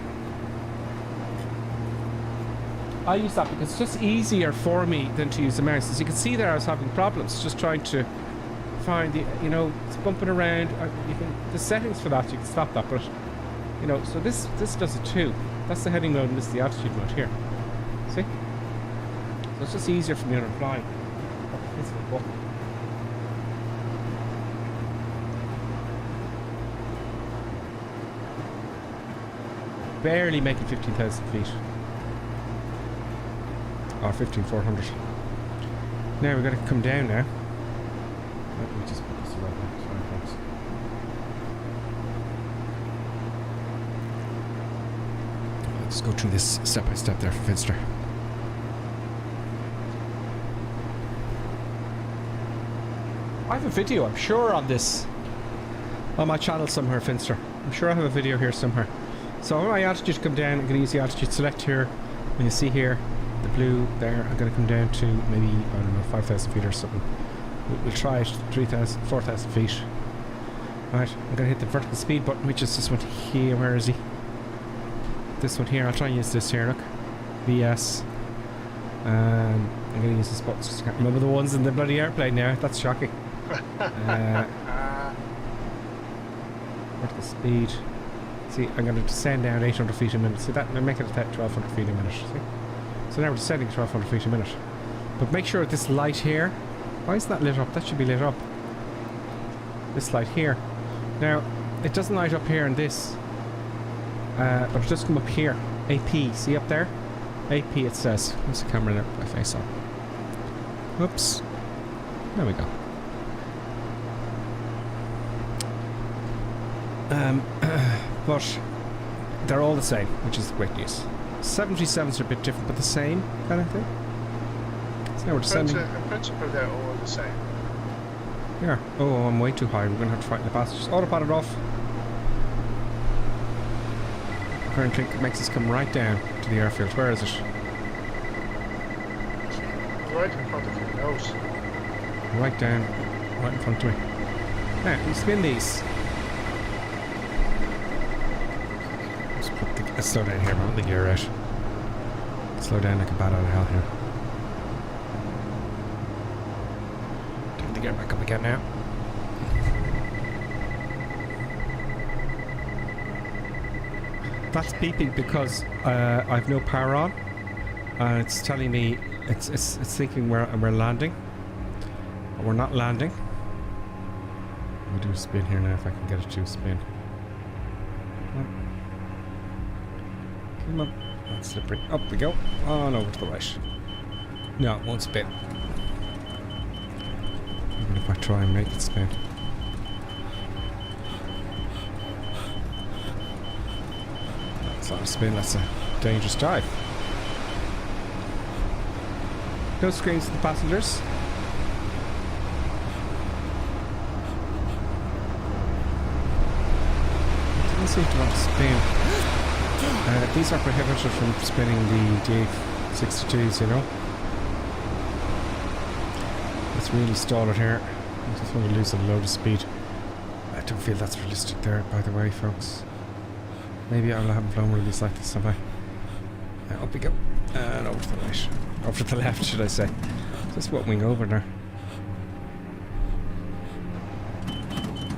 I use that because it's just easier for me than to use the mouse. As you can see there, I was having problems just trying to find the, you know, it's bumping around. You can, the settings for that, you can stop that, but, you know, so this does it too. That's the heading mode and this is the altitude mode here. See? So it's just easier for me when I'm flying. This is the button. Barely making 15,000 feet. Or 15,400. Now we're going to come down now. Let me just put this around there. Sorry, folks. Let's go through this step by step there for Finster. I have a video, I'm sure, on this. On my channel somewhere, Finster. I'm sure I have a video here somewhere. So when my altitude come down, I'm going to use the altitude select here. And you see here, the blue there, I'm going to come down to maybe, I don't know, 5,000 feet or something. We'll try it, 3,000, 4,000 feet. Right, I'm going to hit the vertical speed button, which is this one here. Where is he? This one here. I'll try and use this here, look. VS. I'm going to use this button. I can't remember the ones in the bloody airplane now. That's shocking. Vertical speed. See, I'm going to descend down 800 feet a minute. See that? I'm making it 1,200 feet a minute. See? So now we're descending 1,200 feet a minute. But make sure this light here. Why isn't that lit up? That should be lit up. This light here. Now, it doesn't light up here in this. But it does come up here. AP. See up there? AP it says. Where's the camera there? My face on. Oops. There we go. But they're all the same, which is great news. 737s are a bit different, but the same kind of thing. So now we're descending. In principle, they're all the same. Yeah. Oh, I'm way too high. We're going to have to frighten the passengers. Autopilot off. Current link makes us come right down to the airfield. Where is it? Right in front of your nose. Right down. Right in front of me. Now, we spin these. Let's slow down here, man. The gear out. Slow down like a bat out of hell here. Turn the gear back up again now. That's beeping because I've no power on. It's telling me it's thinking we're landing. But we're not landing. I'll do a spin here now if I can get it to spin. Come on. That's slippery. Up we go. On over to the right. No, it won't spin. Even if I try and make it spin. That's not a spin, that's a dangerous dive. No screens to the passengers. It doesn't seem to want to spin. These are prohibited from spinning the DA62s, you know. Let's really stall it here. I just want to lose a load of speed. I don't feel that's realistic there, by the way, folks. Maybe I haven't flown one of these like this, have I? Up we go. And over to the right. Over to the left, should I say. Just what wing over there.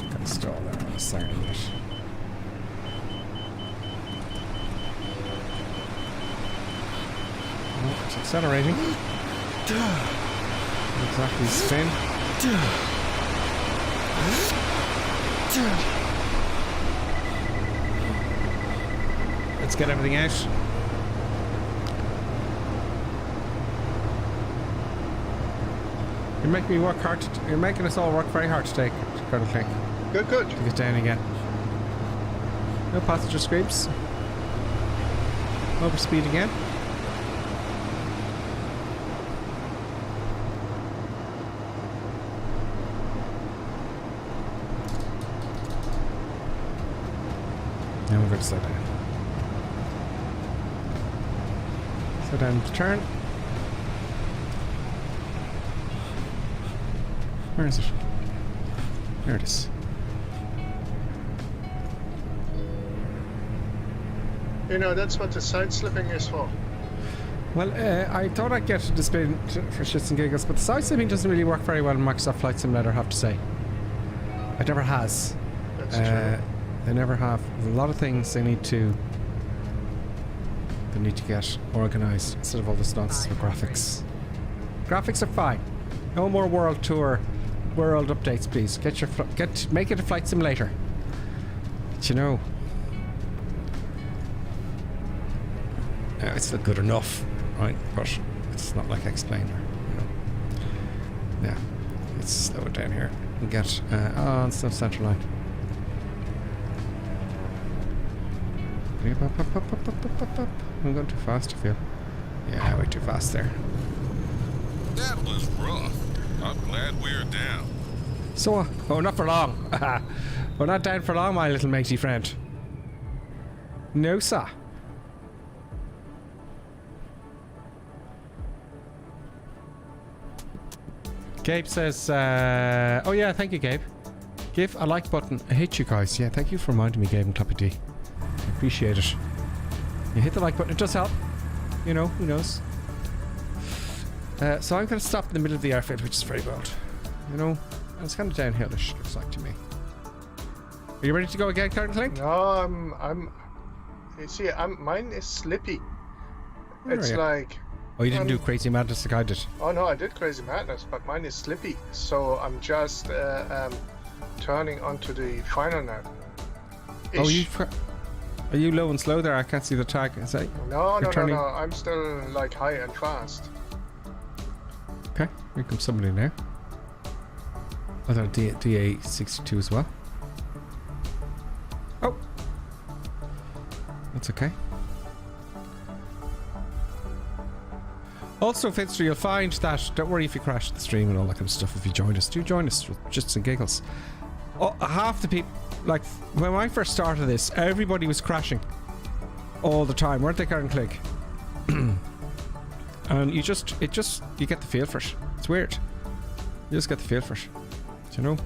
Got to stall there on a second minute. Oh, it's accelerating. Exactly spin. Let's get everything out. You're making me work hard. You're making us all work very hard to take cradle clink. Good, good. To get down again. No passenger scrapes. Over speed again. Now we're going to slow down. Slow down to turn. Where is it? There it is. You know, that's what the side slipping is for. Well, I thought I'd get the spin for shits and giggles, but the side slipping doesn't really work very well in Microsoft Flight Simulator, I have to say. It never has. That's true. They never have. There's a lot of things they need to get organised instead of all this nonsense with graphics. Graphics are fine. No more World Tour, World updates, please. Make it a Flight Simulator. But you know, it's still good enough, right? But it's not like Explainer. You know. Yeah, let's slow it down here and get on some central line. I'm going too fast, I feel. Yeah, way too fast there. That was rough. I'm glad we're down. So, oh, not for long. We're not down for long, my little matey friend. No, sir. Gabe says, oh yeah, thank you, Gabe. Give a like button. I hate you guys. Yeah, thank you for reminding me, Gabe and Toppy D. I appreciate it. You hit the like button, it does help. You know, who knows? So I'm going to stop in the middle of the airfield, which is very bold. You know, and it's kind of downhillish, looks like to me. Are you ready to go again, Cardinal Clink? No, you see, mine is slippy. Where It's are you? like... Oh, you didn't do Crazy Madness like I did. Oh no, I did Crazy Madness, but mine is slippy. So I'm just turning onto the final now. Oh, are you low and slow there? I can't see the tag. Is that No, you're turning? no. I'm still like high and fast. Okay, here comes somebody now. Oh, they're DA62 as well. Oh! That's okay. Also, Finster, you'll find that, don't worry if you crash the stream and all that kind of stuff if you join us. Do join us with just and giggles. Oh, half the people, like, when I first started this, everybody was crashing all the time, weren't they, Karen Click? And you get the feel for it. It's weird. You just get the feel for it. Do you know?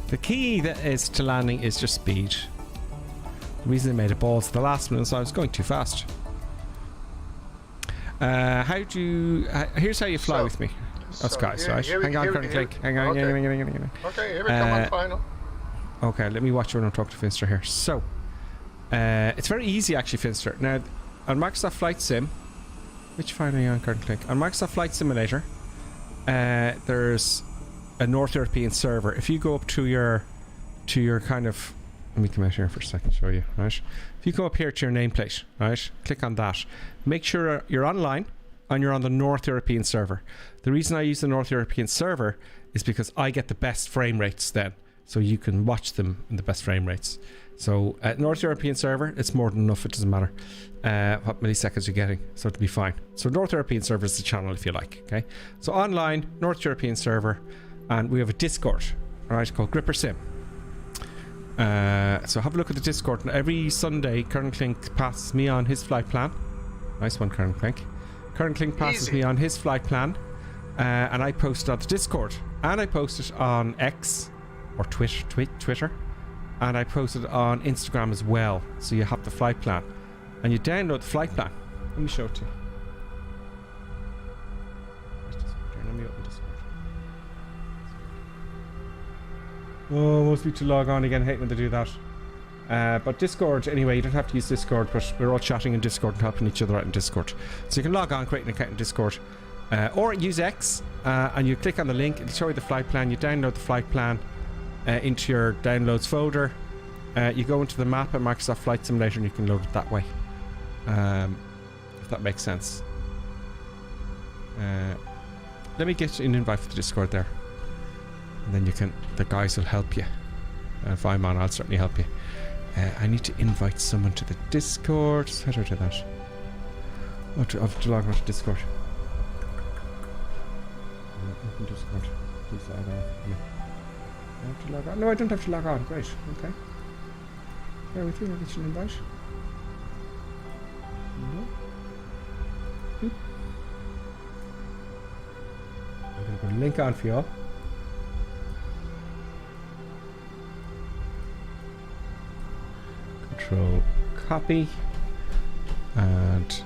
The key that is to landing is just speed. The reason they made it balls at the last minute is I was going too fast. Here's how you fly with me. That's guys, right? Hang on, Karen Click. Hang on. Okay, here we come on final. Okay, let me watch you when I'm talking to Finster here. So, it's very easy actually, Finster. Now, on Microsoft Flight Sim, which file are you on, Karen Click? On Microsoft Flight Simulator, there's a North European server. If you go up to your kind of, let me come out here for a second, show you, right? If you go up here to your nameplate, right? Click on that. Make sure you're online and you're on the North European server. The reason I use the North European server is because I get the best frame rates then. So you can watch them in the best frame rates. So at North European server, it's more than enough. It doesn't matter what milliseconds you're getting. So it'll be fine. So North European server is the channel if you like. Okay. So online, North European server. And we have a Discord, right, called Gripper Sim. So have a look at the Discord. And every Sunday, Kern Klink passes me on his flight plan. Nice one, Kern Klink. Kern Klink passes me on his flight plan. And I post it on the Discord. And I post it on X, or Twitter. And I post it on Instagram as well. So you have the flight plan. And you download the flight plan. Let me show it to you. Let me open Discord. Oh, most people log on again. Hate when they do that. But Discord, anyway, you don't have to use Discord, but we're all chatting in Discord and helping each other out in Discord. So you can log on, create an account in Discord. Or use X, and you click on the link, it'll show you the flight plan. You download the flight plan into your downloads folder. You go into the map at Microsoft Flight Simulator and you can load it that way. If that makes sense. Let me get an invite for the Discord there. And then you can, the guys will help you. If I'm on, I'll certainly help you. I need to invite someone to the Discord. How do I do that? I have to log on to Discord. Open Discord. Please log on. I have to log on. No, I don't have to log on. Great. Okay. Bear with me. I'll get you an invite. No. Boop. I'm going to put a link on for you all. Control copy. And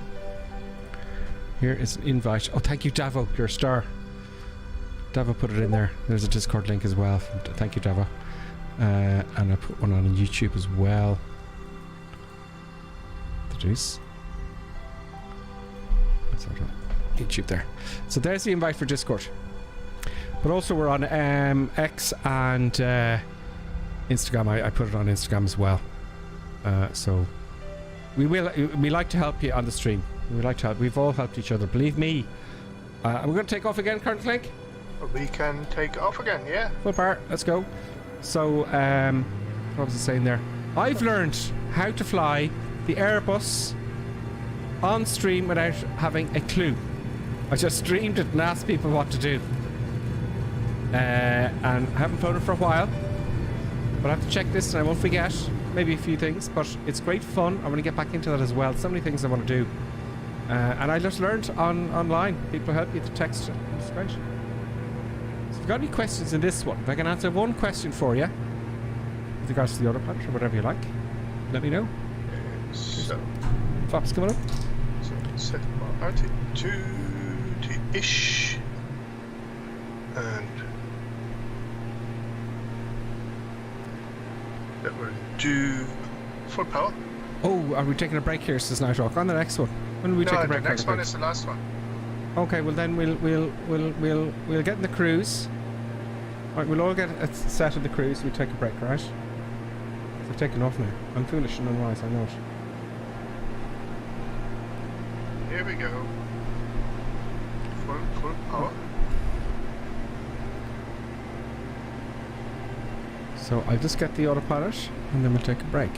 here is an invite. Oh, thank you, Davo. You're a star. Davo put it in there. There's a Discord link as well. Thank you, Davo. And I put one on YouTube as well. The juice. That's on YouTube there. So there's the invite for Discord. But also we're on X and Instagram. I put it on Instagram as well. So we like to help you on the stream. We like to help. We've all helped each other. Believe me. We're going to take off again, Current Link. We can take off again, yeah. Full power. Let's go. So, what was I saying there? I've learned how to fly the Airbus on stream without having a clue. I just streamed it and asked people what to do. And I haven't flown it for a while. But I have to check this and I won't forget. Maybe a few things, but it's great fun. I want to get back into that as well. So many things I want to do. And I just learned online. People help you to text it. It's great. So if you've got any questions in this one, if I can answer one question for you with regards to the autopilot or whatever you like, let me know. So, Flaps coming up. So set my altitude to ish. And that will do full power. Oh, are we taking a break here, says Nighthawk? On the next one. When will we take a break? The next one is the last one. Okay, well then we'll get in the cruise. Right, we'll all get a set of the cruise. We'll take a break, right? I've taken off now. I'm foolish and unwise, I know it. Here we go. Full power. So I'll just get the autopilot and then we'll take a break.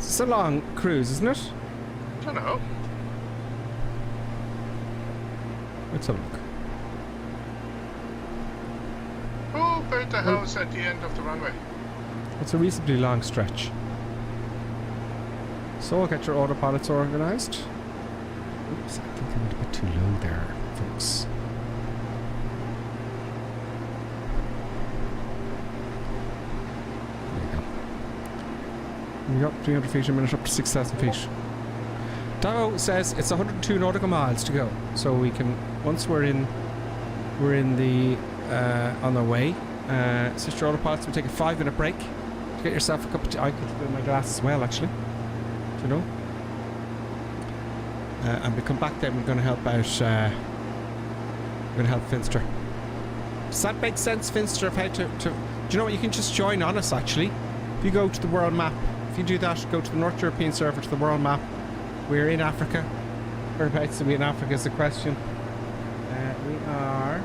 It's a long cruise, isn't it? I don't know. Let's have a look. Who built the house at the end of the runway? It's a reasonably long stretch. So I'll get your autopilots organised. Oops, I think I went a bit too low there, folks. There you go. We got 300 feet a minute up to 6,000 feet. Davo says it's 102 nautical miles to go, so we can once we're in the on our way. Sister autopilots, we'll take a 5-minute break to get yourself a cup of tea. I could fill my glass as well, actually. Do you know? And we come back then. We're going to help out. We're going to help Finster. Does that make sense, Finster? Of how to? Do you know what? You can just join on us. Actually, if you go to the world map, if you do that, go to the North European server to the world map. We're in Africa. Whereabouts are we in Africa is the question. We are.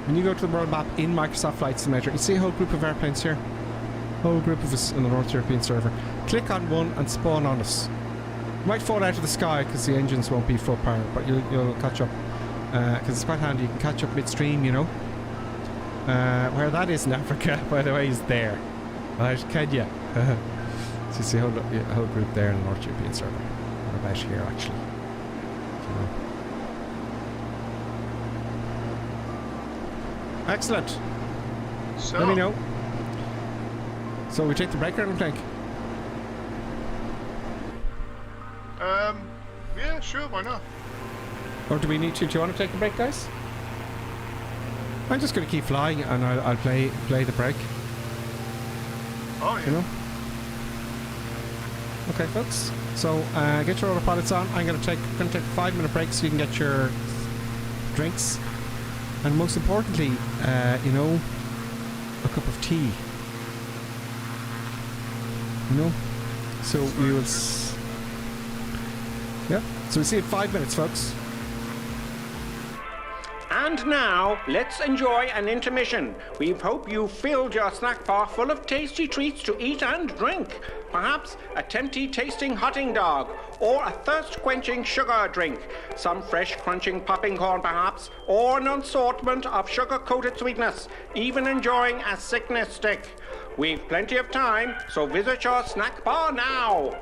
When you go to the world map in Microsoft Flight Simulator, you see a whole group of airplanes here. Whole group of us in the North European server. Click on one and spawn on us. You might fall out of the sky because the engines won't be full power, but you'll catch up. Because it's quite handy, you can catch up midstream, you know. Where that is in Africa, by the way, is there. Right, Kenya. So you see a whole group there in the North European server. What about here, actually? You know. Excellent. So, Let me know. So we take the break, I don't think. Yeah, sure, why not? Or do we need to? Do you want to take a break, guys? I'm just going to keep flying, and I'll play the break. Oh yeah. You know. Okay, folks. So get your autopilots on. I'm going to take a 5-minute break so you can get your drinks, and most importantly, you know, a cup of tea. You know. So we will. Yeah. So we'll see you in 5 minutes, folks. And now, let's enjoy an intermission. We hope you filled your snack bar full of tasty treats to eat and drink. Perhaps a tempting tasting hotting dog, or a thirst-quenching sugar drink. Some fresh crunching popping corn perhaps, or an assortment of sugar-coated sweetness. Even enjoying a sickness stick. We've plenty of time, so visit your snack bar now.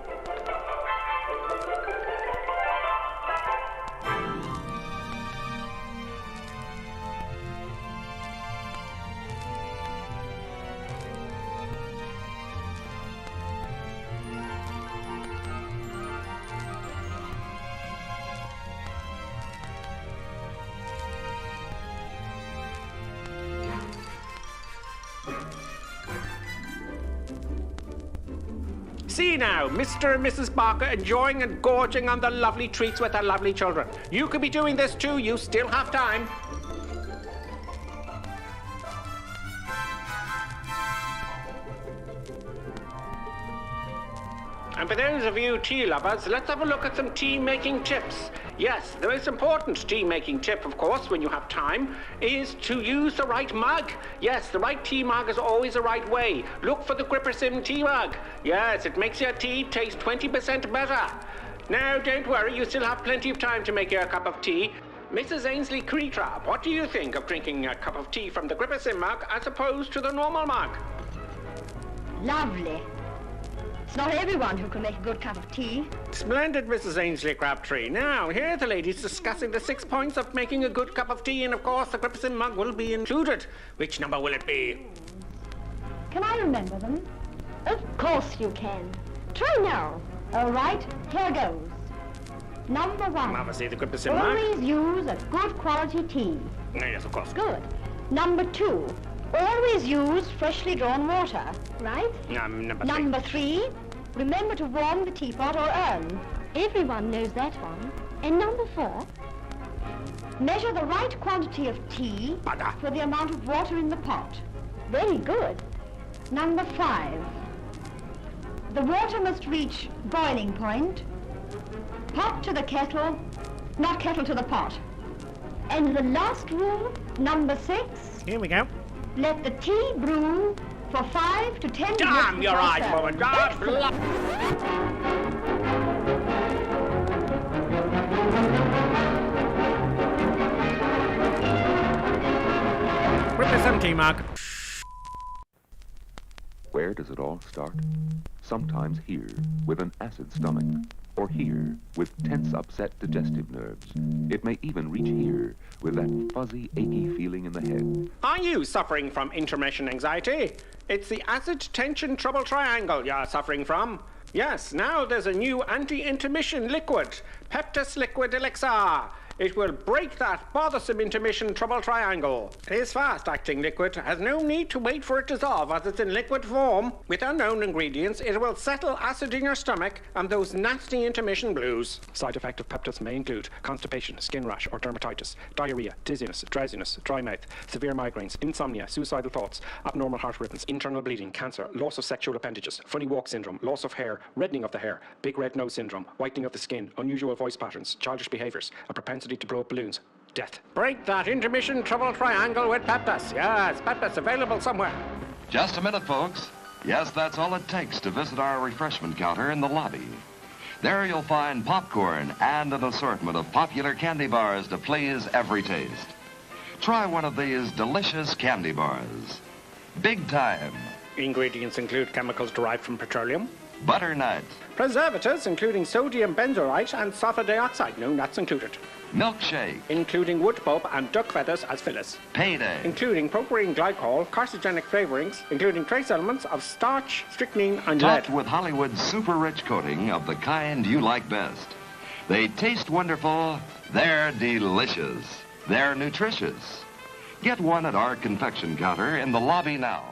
See now, Mr. and Mrs. Barker enjoying and gorging on the lovely treats with their lovely children. You could be doing this too, you still have time. And for those of you tea lovers, let's have a look at some tea-making tips. Yes, the most important tea-making tip, of course, when you have time, is to use the right mug. Yes, the right tea mug is always the right way. Look for the GripperSim tea mug. Yes, it makes your tea taste 20% better. Now, don't worry, you still have plenty of time to make your cup of tea. Mrs. Ainsley Creetrap, what do you think of drinking a cup of tea from the GripperSim mug as opposed to the normal mug? Lovely. It's not everyone who can make a good cup of tea. Splendid, Mrs. Ainsley Crabtree. Now, here are the ladies discussing the 6 points of making a good cup of tea, and of course the GripperSim mug will be included. Which number will it be? Can I remember them? Of course you can. Try now. All right, here goes. Number 1. Obviously the GripperSim mug. Always use a good quality tea. Yes, of course. Good. Number 2. Always use freshly drawn water, right? Number 3. Remember to warm the teapot or urn. Everyone knows that one. And number 4. Measure the right quantity of tea for the amount of water in the pot. Very good. Number 5. The water must reach boiling point Pot to the kettle, not kettle to the pot. And the last rule, number 6. Here we go. Let the tea brew for 5 to 10 minutes. Damn your before eyes, serving. woman. God, Excellent. With the 17 mark. Where does it all start? Sometimes here, with an acid stomach, or here, with tense, upset digestive nerves. It may even reach here, with that fuzzy, achy feeling in the head. Are you suffering from intermission anxiety? It's the acid tension trouble triangle you're suffering from. Yes, now there's a new anti-intermission liquid, Peptus Liquid Elixir. It will break that bothersome intermission trouble triangle. It is fast-acting liquid, has no need to wait for it to dissolve as it's in liquid form. With unknown ingredients, it will settle acid in your stomach and those nasty intermission blues. Side effect of Peptus may include constipation, skin rash or dermatitis, diarrhea, dizziness, drowsiness, dry mouth, severe migraines, insomnia, suicidal thoughts, abnormal heart rhythms, internal bleeding, cancer, loss of sexual appendages, funny walk syndrome, loss of hair, reddening of the hair, big red nose syndrome, whitening of the skin, unusual voice patterns, childish behaviours, a propensity to blow up balloons, death. Break that intermission trouble triangle with Peptus. Yes, Peptus available somewhere. Just a minute, folks. Yes, that's all it takes to visit our refreshment counter in the lobby. There you'll find popcorn and an assortment of popular candy bars to please every taste. Try one of these delicious candy bars. Big time. Ingredients include chemicals derived from petroleum. Butternut. Preservatives including sodium benzoate and sulfur dioxide. No nuts included. Milkshake. Including wood pulp and duck feathers as fillers. Payday. Including propylene glycol, carcinogenic flavorings, including trace elements of starch, strychnine, and lead. Topped with Hollywood's super-rich coating of the kind you like best. They taste wonderful. They're delicious. They're nutritious. Get one at our confection counter in the lobby now.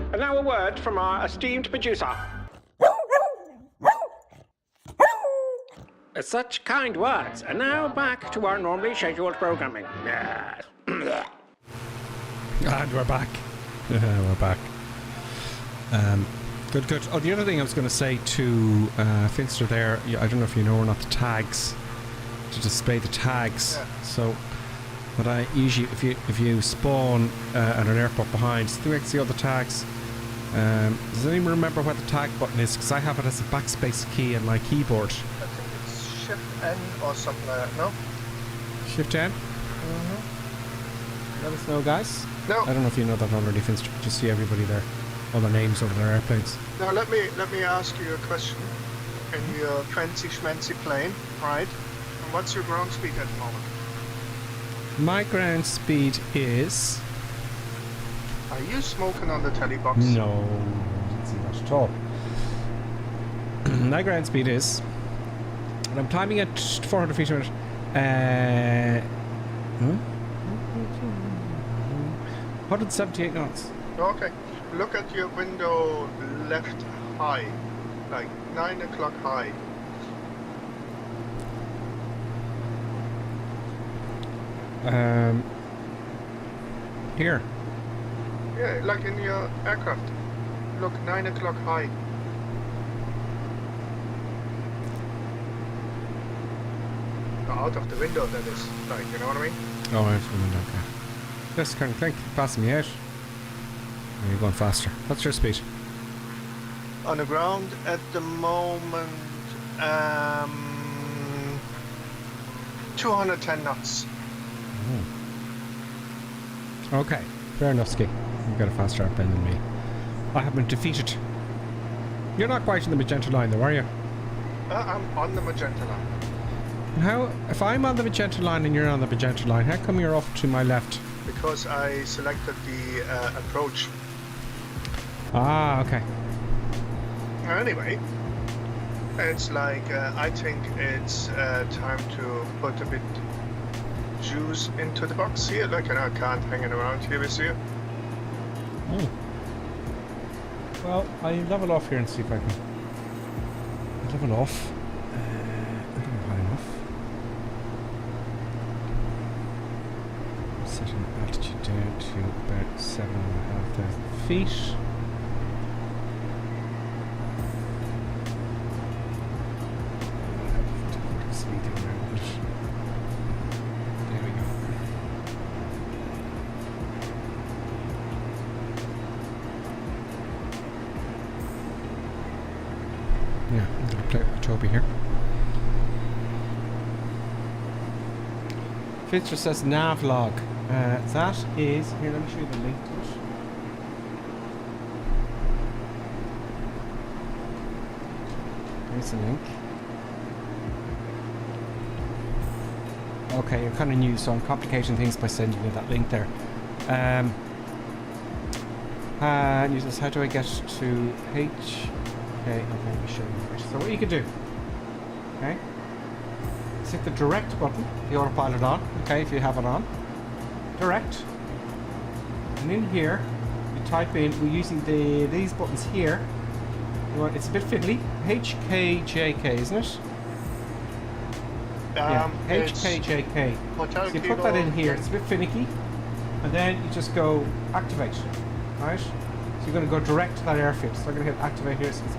And now a word from our esteemed producer. Such kind words. And now back to our normally scheduled programming. Yes. And we're back. We're back. Good. Oh, the other thing I was going to say to Finster there, I don't know if you know or not, the tags, to display the tags. Yeah. So, what I usually, if you spawn at an airport behind, do you see all the tags? Does anyone remember what the tag button is? Because I have it as a backspace key in my keyboard. I think it's Shift N or something like that, no? Shift N? Let us know, guys. No. I don't know if you know that already, Finster. Just see everybody there, all their names over their airplanes. Now let me ask you a question. In your fancy schmancy plane, right? And what's your ground speed at the moment? My ground speed is... Are you smoking on the telly box? No, I didn't see that at all. My ground speed is... And I'm climbing at 400 feet a minute. 178 knots. Okay. Look at your window left high. Like 9 o'clock high. Here. Yeah, like in your aircraft. Look, 9 o'clock high. Out of the window, that is. Like, you know what I mean? Oh, I have okay. Yes, kind of clink, passing me out. Oh, you're going faster. What's your speed? On the ground at the moment, 210 knots. Okay, fair enough, Ski. You've got a faster airplane than me. I have been defeated. You're not quite in the magenta line, though, are you? I'm on the magenta line. And how? If I'm on the magenta line and you're on the magenta line, how come you're off to my left? Because I selected the approach. Ah, okay. Anyway, it's like I think it's time to put a bit juice into the box here. Like, I can't hang it around here with you. Oh. Well, I'll level off here and see if I can Level off. High enough. Setting altitude down to about 7,500 feet. There we go. Yeah, I'm going to play with Toby here. Finster says navlog. That is... Here, let me show you the link to it. There's the link. Okay, you're kind of new, so I'm complicating things by sending you that link there. And you says, how do I get to H? Okay, let me show you first. So what you can do, okay, is hit the direct button, the autopilot on, okay, if you have it on. Direct. And in here, you type in, we're using these buttons here. It's a bit fiddly. HKJK, isn't it? Yeah, HKJK. So you put that in here, it's a bit finicky. And then you just go activate, right? So you're going to go direct to that airfield. So I'm going to hit activate here. So it's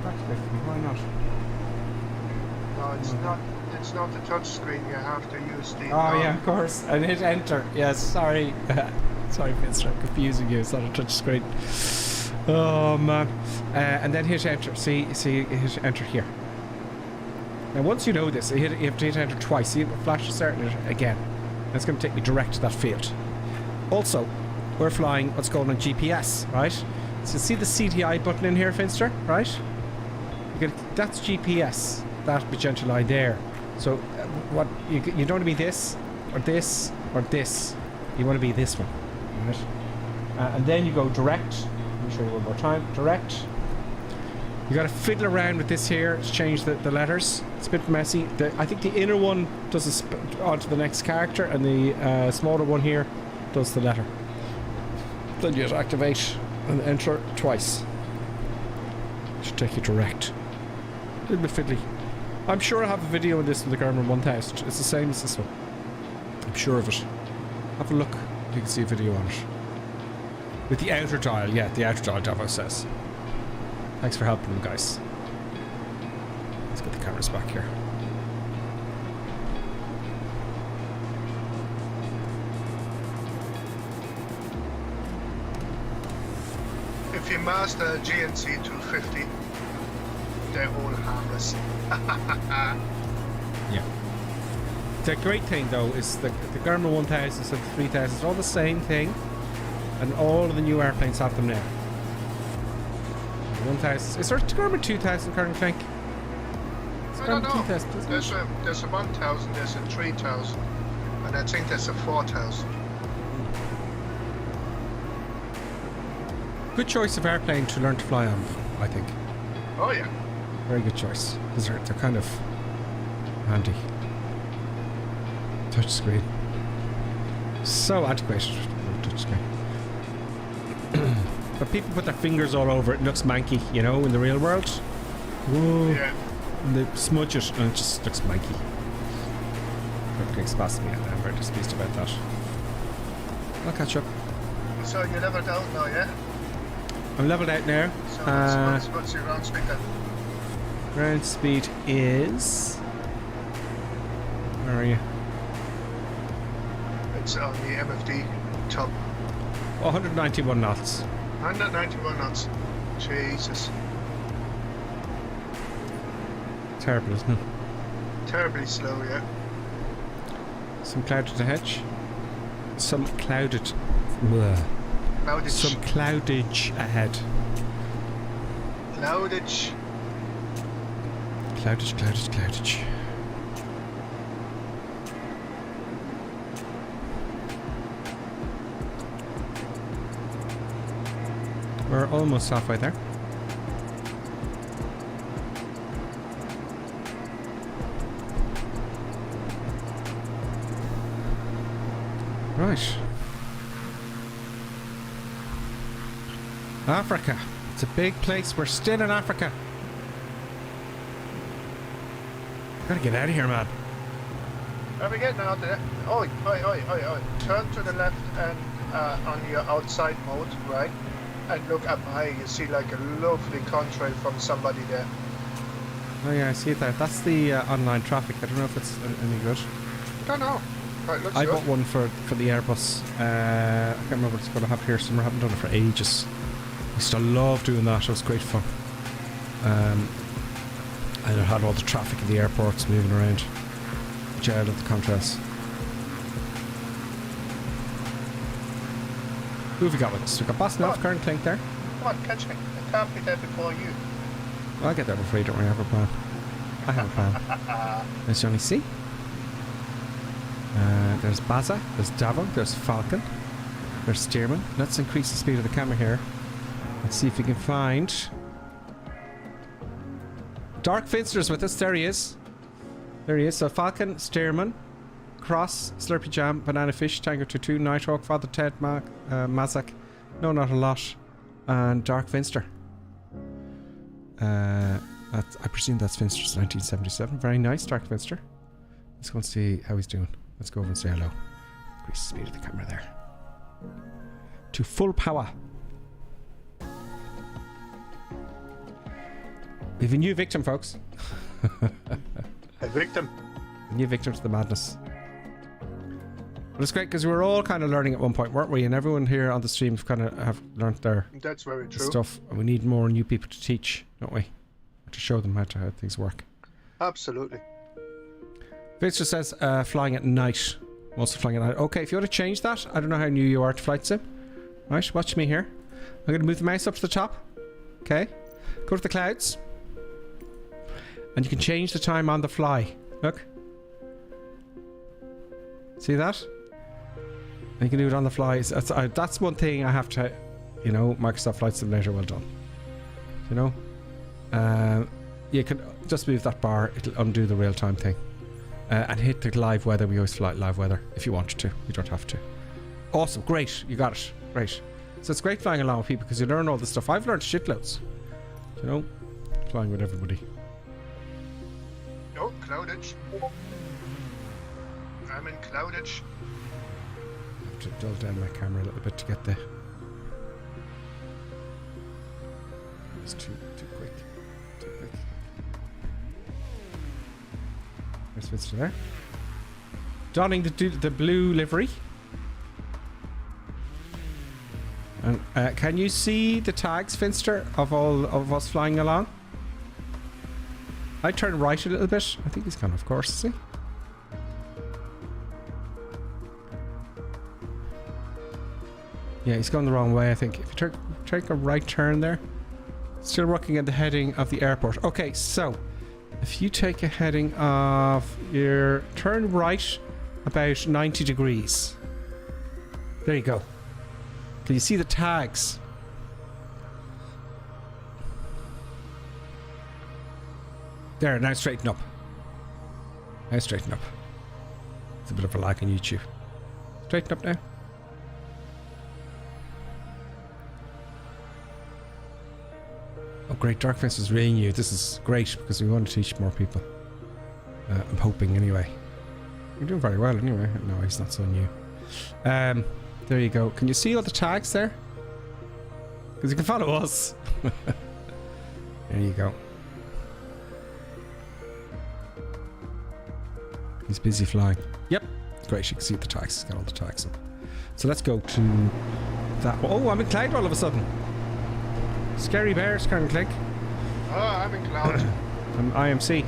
activate for me, why not? No, it's not. It's not the touch screen. You have to use the. Oh yeah, of course. And hit enter. Yes, sorry. Sorry, Finster, I'm confusing you. It's not a touch screen. Oh man. And then hit enter. See, you hit enter here. Now once you know this, you have to hit enter twice. See, it flashes starting it again. And it's going to take me direct to that field. Also, we're flying what's called on GPS, right? So see the CTI button in here, Finster, right? That's GPS. That magenta line there. So what you don't want to be this or this or this. You want to be this one, right? And then you go direct. Let me show you one more time. Direct. You got to fiddle around with this here to change the letters. It's a bit messy. I think the inner one does onto the next character, and the smaller one here does the letter. Then you just activate and enter twice. Should take you direct. A little bit fiddly. I'm sure I have a video on this with the Garmin 1000. It's the same as this one. I'm sure of it. Have a look. You can see a video on it. With the outer dial, yeah, the outer dial, Davo says. Thanks for helping them, guys. Let's get the cameras back here. If you master GNC 250, they're all harmless. Yeah. The great thing though is the Garmin 1000s and the 3000s are all the same thing, and all of the new airplanes have them now. 1000. Is there a Garmin 2000 current think? I don't know. There's a 1000, there's a 3000, and I think there's a 4000. Good choice of airplane to learn to fly on, I think. Oh yeah. Very good choice. Because they're kind of handy. Touch screen. So antiquated. Touch screen. But people put their fingers all over it. It looks manky, you know, in the real world. Whoa. Yeah. And they smudge it and it just looks manky. That makes past me, and I'm very displeased about that. I'll catch up. So you're leveled out now, yeah? I'm leveled out now. So what's your ground speed then? Ground speed is... Where are you? It's on the MFD top. 191 knots. 191 knots. Jesus. Terrible, isn't it? Terribly slow, yeah. Some clouded ahead. Some clouded... Bleh. Cloudage. Some cloudage ahead. Cloudage. Cloudage. We're almost halfway there. Right. Africa. It's a big place. We're still in Africa. Gotta get out of here, man. Are we getting out there? Oi. Turn to the left and on your outside mode, right? And look up high. You see like a lovely contrail from somebody there. Oh yeah, I see it there. That's the online traffic. I don't know if it's any good. Don't know. Right, looks I good. bought one for the Airbus. I can't remember what it's going to have here somewhere. I haven't done it for ages. I used to love doing that. It was great fun. I had all the traffic in the airports moving around. Which I love the contrast. Who have we got with us? We've got Bosnov, current Clink there. Come on, catch me. I can't be there before you. I'll get there before you, don't worry, I have a plan. I have a plan. There's Johnny C. There's Baza, there's Davo, there's Falcon, there's Steerman. Let's increase the speed of the camera here. Let's see if we can find... Dark Finster's with us, there he is. There he is, so Falcon, Steerman, Cross, Slurpy Jam, Banana Fish, Tango 22, Nighthawk, Father Ted, Mazak, No Not a Lot, and Dark Finster. I presume that's Finster's 1977. Very nice, Dark Finster. Let's go and see how he's doing. Let's go over and say hello. Increase the speed of the camera there. To full power. We have a new victim, folks. A victim? A new victim to the madness. But it's great because we were all kind of learning at one point, weren't we? And everyone here on the stream kind of have learnt their That's very true. stuff. And we need more new people to teach, don't we? To show them how things work. Absolutely. Vince just says flying at night. Mostly flying at night. Okay, if you want to change that, I don't know how new you are to Flight Sim. Right, watch me here. I'm going to move the mouse up to the top. Okay. Go to the clouds. And you can change the time on the fly. Look. See that? And you can do it on the fly. That's one thing I have to, you know, Microsoft Flight Simulator, well done. You know? You can just move that bar, it'll undo the real-time thing. And hit the live weather. We always fly live weather if you want to. You don't have to. Awesome, great, you got it. Great. So it's great flying along with people because you learn all this stuff. I've learned shitloads. You know? Flying with everybody. Oh, cloudage. I'm in cloudage. I have to dull down my camera a little bit to get the... It's too quick. Too quick. There's Finster there. Donning the blue livery. And can you see the tags, Finster, of all of us flying along? I turn right a little bit. I think he's gone off course, is he? Yeah, he's going the wrong way, I think. If you take a right turn there. Still working at the heading of the airport. Okay, so if you take a heading of your turn right about 90 degrees. There you go. Can you see the tags? There, now straighten up. Now straighten up. It's a bit of a lag on YouTube. Straighten up now. Oh great, Dark Fence is really new. This is great because we want to teach more people. I'm hoping anyway. You're doing very well anyway. No, he's not so new. There you go. Can you see all the tags there? Because you can follow us. There you go. He's busy flying. Yep. Great, you can see the tags. He's got all the tags up. So let's go to that. Oh, I'm in cloud all of a sudden. Scary bears, Karen Click. Oh, I'm in cloud. I'm IMC.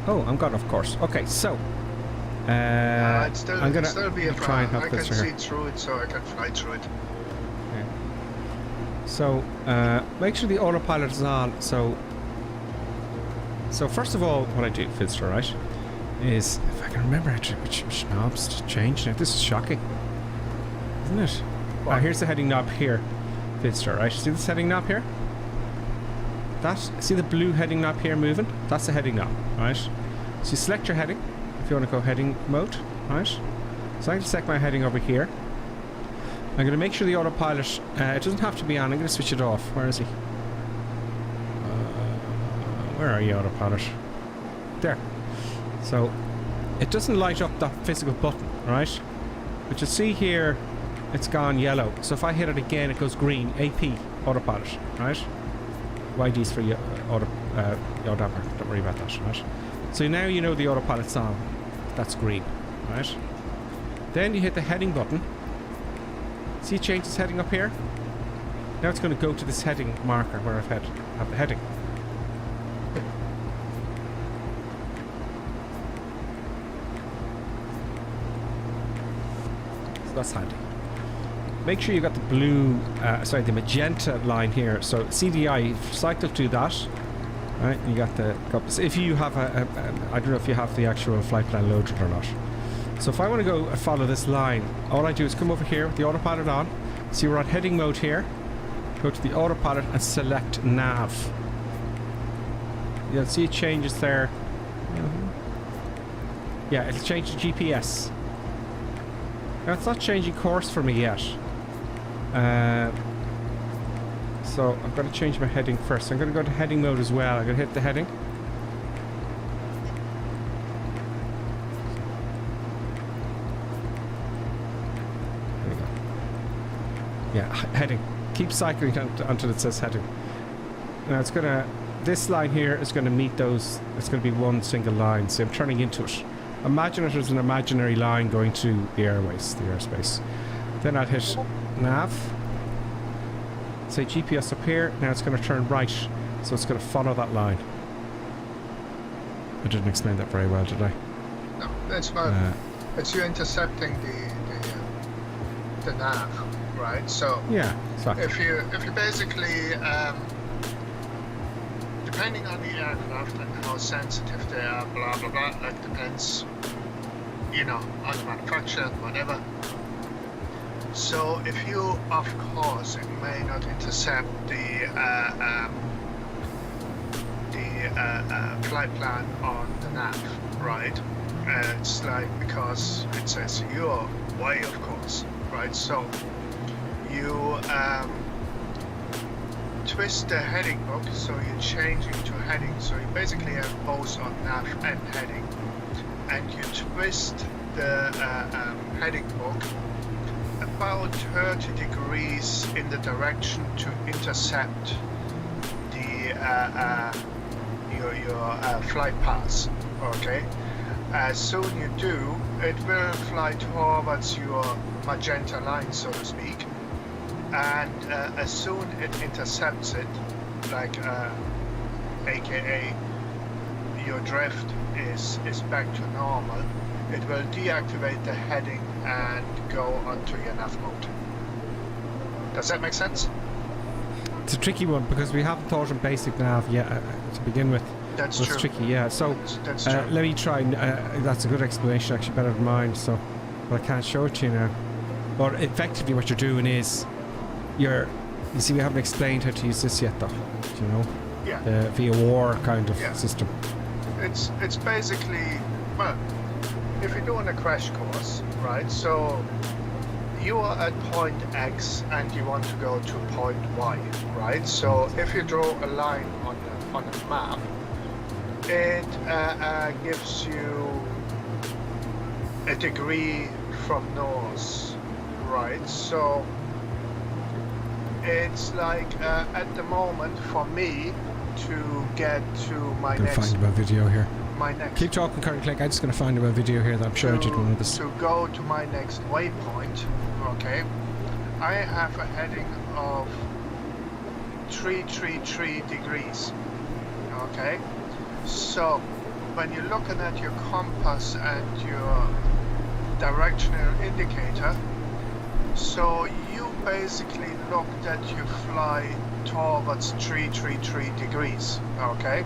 Oh, I'm gone, of course. Okay, so It's I'm gonna still be a try and help I can this see here. through it, so I can fly through it. Okay. So make sure the autopilot is on. So first of all, what I do, Finster, right, is if I can remember which knobs to change. Now this is shocking, isn't it? Oh, here's the heading knob here, Finster. Right, see this heading knob here? See the blue heading knob here moving? That's the heading knob, right? So you select your heading if you want to go heading mode, right? So I can select my heading over here. I'm going to make sure the autopilot, it doesn't have to be on. I'm going to switch it off. Where is he? Where are you, autopilot? There. So, it doesn't light up that physical button, right? But you see here, it's gone yellow. So if I hit it again, it goes green. AP, autopilot, right? YD's for auto, damper. Don't worry about that, right? So now you know the autopilot's on. That's green, right? Then you hit the heading button. See it changes heading up here? Now it's going to go to this heading marker where I've have the heading. So that's handy. Make sure you got the blue, the magenta line here. So CDI, cycle to that. Right, you got the compass. If you have I don't know if you have the actual flight plan loaded or not. So if I want to go follow this line, all I do is come over here with the autopilot on. See, we're on heading mode here. Go to the autopilot and select nav. You'll see it changes there. Yeah, it'll change to GPS. Now it's not changing course for me yet. So I'm going to change my heading first. I'm going to go to heading mode as well. I'm going to hit the heading. There we go. Yeah, heading. Keep cycling until it says heading. Now it's going to... This line here is going to meet those... It's going to be one single line. So I'm turning into it. Imagine it as an imaginary line going to the airways, the airspace. Then I'll hit nav. Say GPS up here. Now it's going to turn right, so it's going to follow that line. I didn't explain that very well, did I? No, that's fine. It's you intercepting the nav, right? So yeah, exactly. If you basically depending on the aircraft and how sensitive they are, blah blah blah, like depends, you know, on the manufacturer, whatever. So if you, of course, it may not intercept the flight plan on the nav, right? It's like, because it says your way, of course, right? So you twist the heading book, so you're changing to heading. So you basically have both on nav and heading, and you twist the heading book about 30 degrees in the direction to intercept the your flight path. Okay. As soon you do, it will fly towards your magenta line, so to speak. And as soon it intercepts it, like aka your drift is back to normal, it will deactivate the heading and go onto your nav mode. Does that make sense? It's a tricky one because we haven't thought of basic nav yet to begin with. That's true. It's tricky, yeah. So that's true. Let me try. That's a good explanation, actually, better than mine. So, but I can't show it to you now. But effectively, what you're doing is you see, we haven't explained how to use this yet, though. You know, yeah. Via war kind of system. It's basically, well, if you're doing a crash course, right? So you are at point X and you want to go to point Y, right? So if you draw a line on a map, it gives you a degree from north, right? So it's like at the moment for me to get to my next... Find my video here. My next... Keep talking, Curry Click. I'm just going to find my video here that I'm sure I did one of this. To go to my next waypoint, okay, I have a heading of 333 degrees, okay? So when you're looking at your compass and your directional indicator, so you basically look that you fly towards 333 degrees, okay?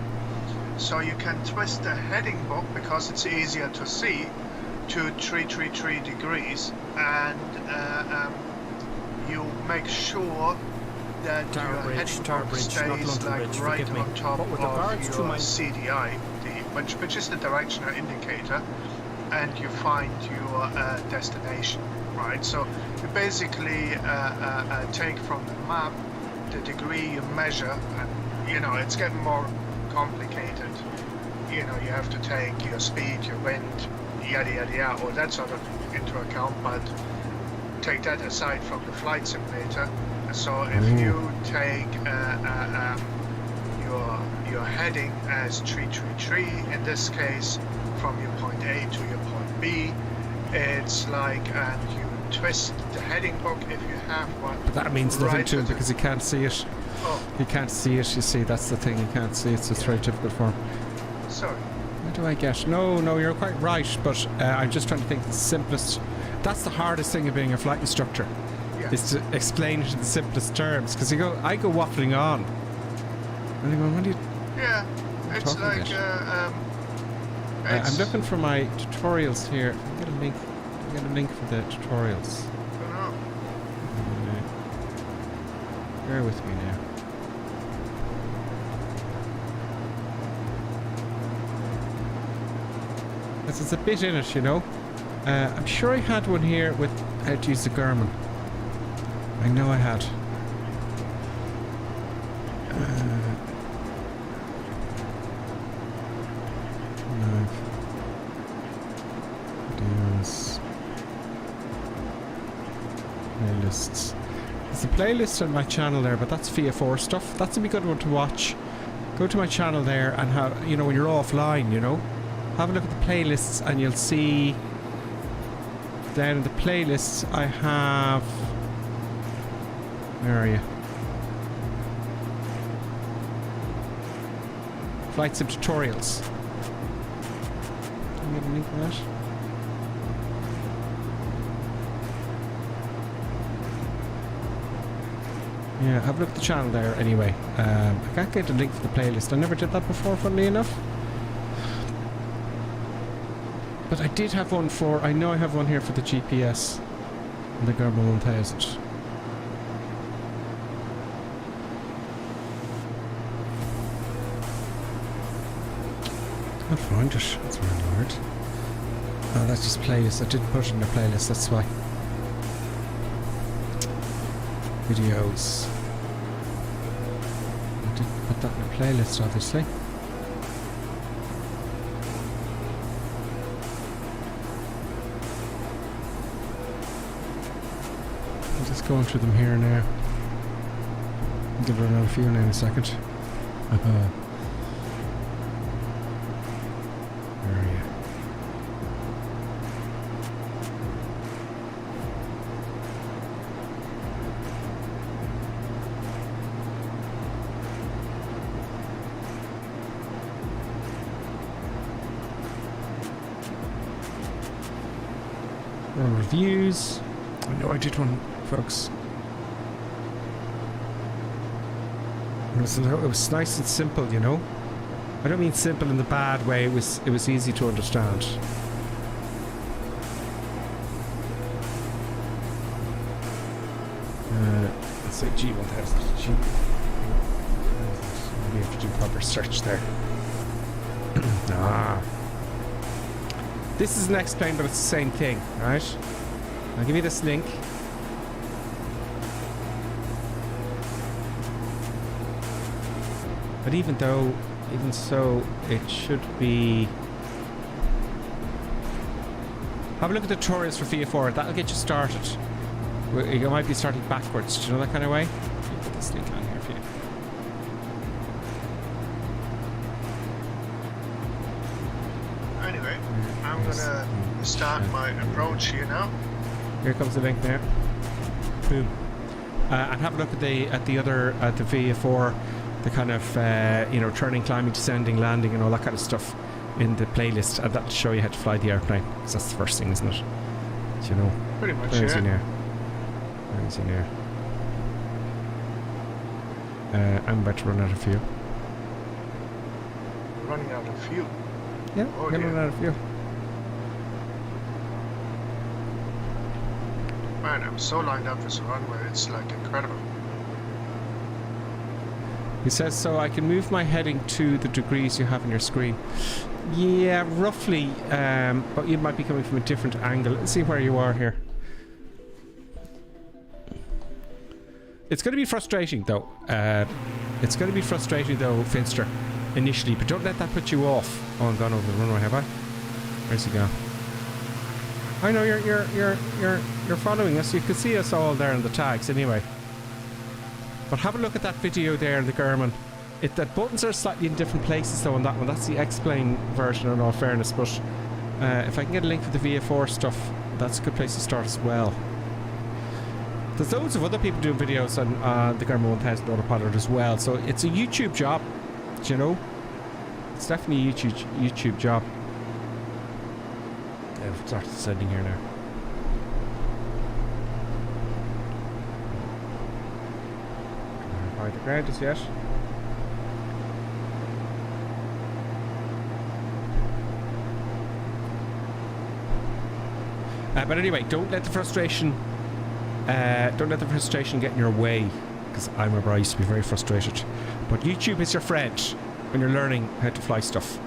So you can twist the heading book because it's easier to see to 333 degrees, and you make sure that your heading book stays like right on top of your CDI, which is the directional indicator, and you find your destination. right? So you basically take from the map the degree you measure, and you know it's getting more complicated. You know, you have to take your speed, your wind, yada yada yada, all that sort of into account, but take that aside from the flight simulator. So if you take your heading as 333, in this case, from your point A to your point B, it's like, and you twist the heading book if you have one. But that means nothing to him because he can't see it. Oh. He can't see it, you see, that's the thing, he can't see it, so it's very difficult for him. Sorry. What do I get? No, you're quite right, but I'm just trying to think the simplest. That's the hardest thing of being a flight instructor, is to explain it in the simplest terms, because I go waffling on. And they go, what do you... Yeah, it's like... I'm looking for my tutorials here. If I get a link for the tutorials. I don't know. Bear with me now. There's a bit in it, you know. I'm sure I had one here with how to use the Garmin. I know I had. Videos. Playlists. There's a playlist on my channel there, but that's VF4 stuff. That's a good one to watch. Go to my channel there and have, you know, when you're offline, you know, have a look at the playlists and you'll see down in the playlists I have... Where are you? Flight sim tutorials. Can you get a link for that? Yeah, have a look at the channel there anyway. I can't get a link for the playlist. I never did that before, funnily enough. But I did have one for... I know I have one here for the GPS. The Garmin 1000. Can't find it. That's very hard. Oh, that's just playlist. I didn't put it in the playlist, that's why. Videos. I didn't put that in the playlist, obviously. I'm just going through them here now. I'll give it another few now in a second. Reviews. I know I did one, folks. It was nice and simple, you know. I don't mean simple in the bad way. It was easy to understand. Let's say G1000. Maybe have to do proper search there. This is an X-plane, but it's the same thing, right? I'll give you this link. But even so, it should be... Have a look at the tutorials for VF4. That'll get you started. You might be starting backwards. Do you know that kind of way? Let me put this link on here for you. Anyway, I'm gonna start my approach here now. Here comes the link there. Boom. And have a look at the VF4, the kind of you know, turning, climbing, descending, landing, and all that kind of stuff in the playlist, and that'll show you how to fly the airplane, because that's the first thing, isn't it? Do you know? Pretty much. Where is he now? Where is he now? I'm about to run out of fuel. Running out of fuel. Yeah, I'm gonna run out of fuel. Man, I'm so lined up as a runway, it's like incredible. He says, so I can move my heading to the degrees you have on your screen. Yeah, roughly, but you might be coming from a different angle. Let's see where you are here. It's going to be frustrating though. It's going to be frustrating though, Finster, initially, but don't let that put you off. Oh, I'm gone over the runway, have I? Where's he gone? I know you're following us. You can see us all there in the tags anyway. But have a look at that video there in the Garmin. The buttons are slightly in different places though on that one. That's the X-Plane version in all fairness, but if I can get a link for the VF4 stuff, that's a good place to start as well. There's loads of other people doing videos on the Garmin 1000 autopilot as well, so it's a YouTube job, you know. It's definitely a YouTube job. Yeah, I've started descending here now. By the ground as yet. But anyway, don't let the frustration get in your way, because I remember I used to be very frustrated. But YouTube is your friend when you're learning how to fly stuff.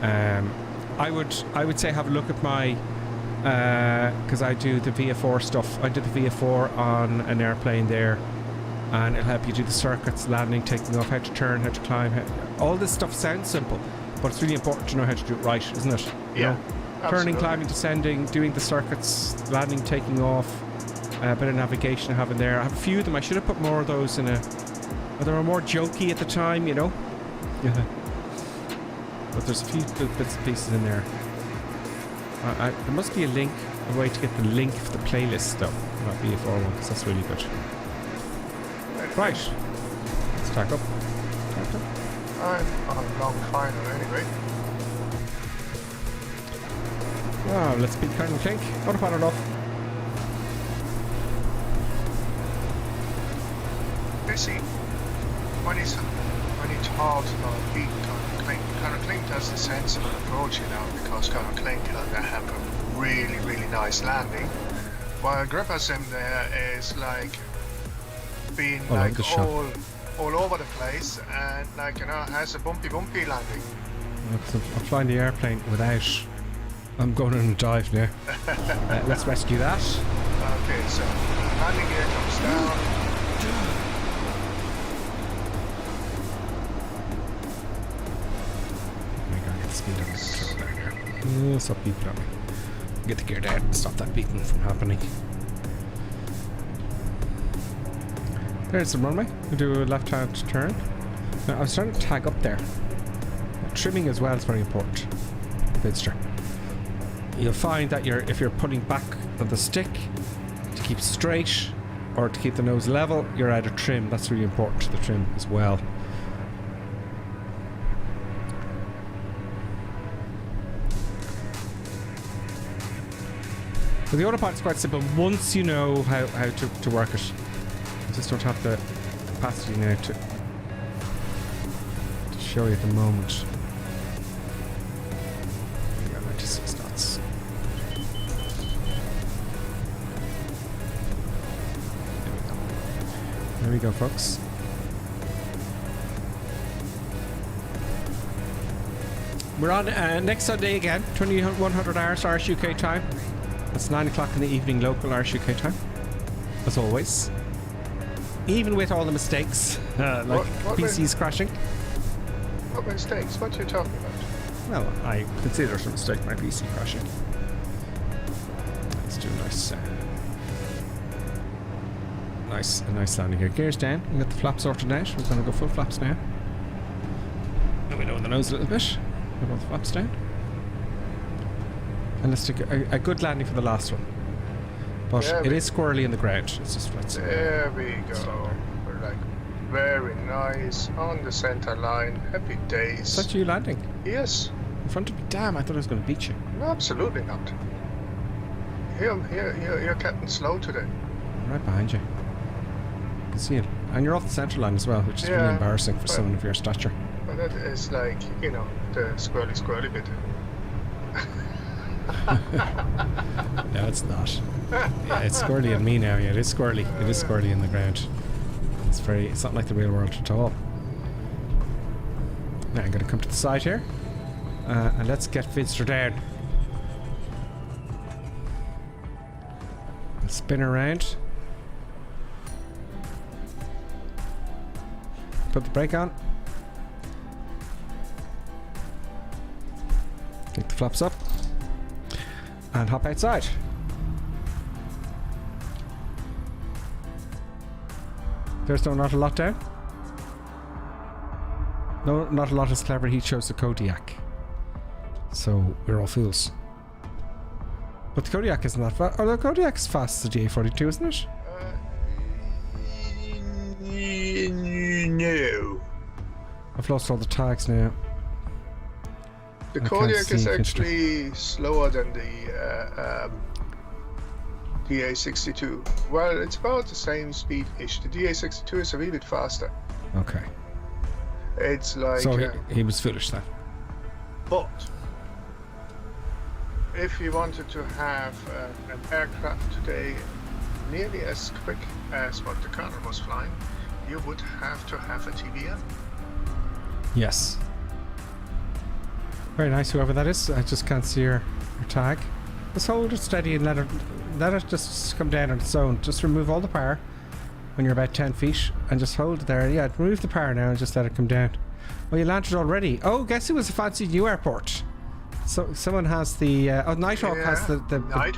I would say have a look at my because I do the VF4 stuff. I did the VF4 on an airplane there, and it'll help you do the circuits, landing, taking off, how to turn, how to climb. All this stuff sounds simple, but it's really important to know how to do it right, isn't it? You know? Turning, climbing, descending, doing the circuits, landing, taking off, a bit of navigation I have in there. I have a few of them. I should have put more of those in they were more jokey at the time, you know. Yeah. But there's a few bits and pieces in there. There must be a way to get the link for the playlist though, not VF4 one, because that's really good. Right, let's tack up. I'm on long final anyway. Oh, let's beat Colonel Clink. Autopilot off. You see, when he talks about beating Colonel Clink does the sensible approach, you know, because Colonel Clink will have a really, really nice landing, while Gripper Sim there is like being like all over the place and like, you know, has a bumpy landing. I'm flying the airplane without. I'm going on a dive now. Let's rescue that. Okay, so landing gear comes down. I gotta get the speed on the controller down here. Stop beeping at me. Get the gear down. Stop that beeping from happening. There's the runway. We'll do a left-hand turn. Now I was trying to tag up there. Trimming as well is very important. Vidster. You'll find that if you're putting back on the stick to keep straight or to keep the nose level, you're out of trim. That's really important to the trim as well. So the autopilot's quite simple once you know how to work it. You just don't have the capacity now to show you at the moment. 96 knots. There we go, folks. We're on next Sunday again, 2100 hours Irish UK time. That's 9 o'clock in the evening local Irish UK time, as always. Even with all the mistakes, like what PCs crashing. What mistakes? What are you talking about? Well, I consider it a mistake, my PC crashing. Let's do a nice landing here. Gears down. We got the flaps sorted out. We're going to go full flaps now. And we lower the nose a little bit. We got the flaps down. And let's take a good landing for the last one. But it is squirrely in the ground. It's just flat. There we go. We're like very nice on the center line. Happy days. Is that you landing? Yes. In front of me? Damn, I thought I was going to beat you. No, absolutely not. You're getting slow today. I'm right behind you. I can see it. And you're off the centre line as well, which is really embarrassing for someone of your stature. But that is like, you know, the squirrely bit. No, it's not. Yeah, it's squirrely in me now. Yeah, it is squirrely. It is squirrely in the ground. It's not like the real world at all. Now I'm going to come to the side here. And let's get Vidster down. And spin around. put the brake on. Take the flaps up. And hop outside. There's not a lot down. No, not a lot is clever. He chose the Kodiak. So we're all fools. But the Kodiak isn't that fast. Oh, the Kodiak is fast as the A42, isn't it? No. I've lost all the tags now. The Kodiak is actually slower than the DA62. Well, it's about the same speed-ish. The DA62 is a wee bit faster. Okay. It's like... So he was foolish then. But if you wanted to have an aircraft today nearly as quick as what the Colonel was flying, you would have to have a TBM. Yes. Very nice, whoever that is. I just can't see her tag. Just hold it steady and let it just come down on its own. Just remove all the power when you're about 10 feet and just hold it there. Yeah, remove the power now and just let it come down. Oh, you landed already. Oh, guess who was a fancy new airport? So someone has the Nighthawk has the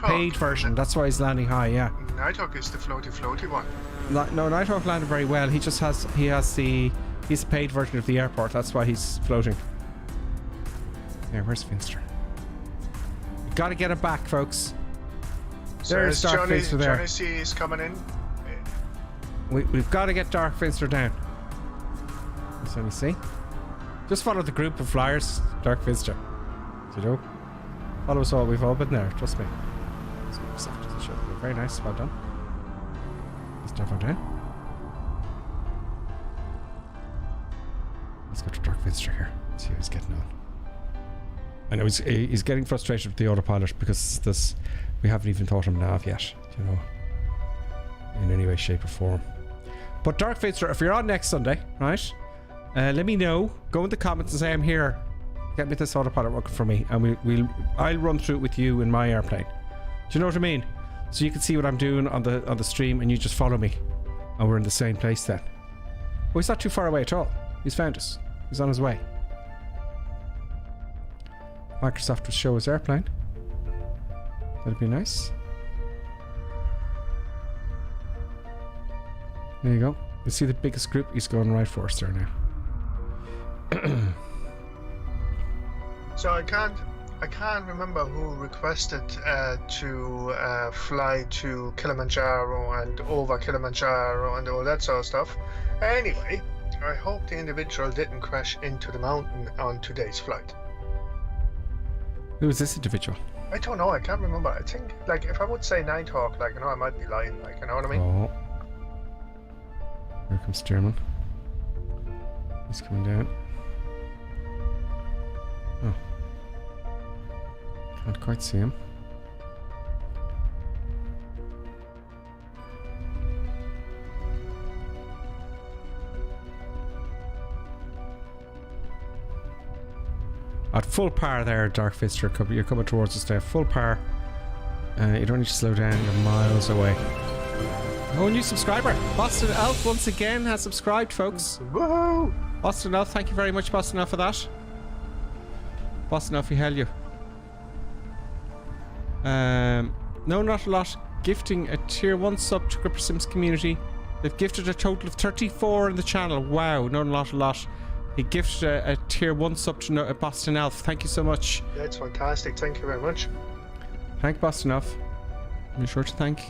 paid version. That's why he's landing high. Yeah. Nighthawk is the floaty one. No, Nighthawk landed very well. He's the paid version of the airport. That's why he's floating. Yeah, where's Finster? You gotta get it back, folks. There's Dark Finster there. Johnny C is coming in. We've got to get Dark Finster down. So let me see. Just follow the group of flyers, Dark Finster. You know, follow us all. We've all been there. Trust me. Very nice. Well done. Let's dive on down. Let's go to Dark Finster here. See how he's getting on. I know he's getting frustrated with the autopilot because we haven't even taught him nav yet. You know, in any way, shape, or form. But Dark Finster, if you're on next Sunday, right? Let me know. Go in the comments and say I'm here. Get me this autopilot working for me, and I'll run through it with you in my airplane. Do you know what I mean? So you can see what I'm doing on the stream, and you just follow me, and we're in the same place then. Oh, he's not too far away at all. He's found us. He's on his way. Microsoft will show his airplane. That'd be nice. There you go. You see the biggest group? He's going right for us there now. So I can't remember who requested to fly to Kilimanjaro and over Kilimanjaro and all that sort of stuff. Anyway, I hope the individual didn't crash into the mountain on today's flight. Who is this individual? I don't know. I can't remember. I think, like, if I would say Nighthawk, like, you know, I might be lying. Like, you know what I mean? Oh. Here comes Stearman. He's coming down. Oh. Can't quite see him. At full power there, Dark Fister, you're coming towards us there. Full power. You don't need to slow down, you're miles away. Oh, new subscriber. Boston Elf once again has subscribed, folks. Whoa! Boston Elf, thank you very much, Boston Elf, for that. Boston Elf, we hail you. No, not a lot. Gifting a tier 1 sub to Gripper Sims community. They've gifted a total of 34 in the channel. Wow, not a lot. He gifted a tier 1 sub to Boston Elf. Thank you so much. That's fantastic. Thank you very much. Thank Boston Elf. Be sure to thank.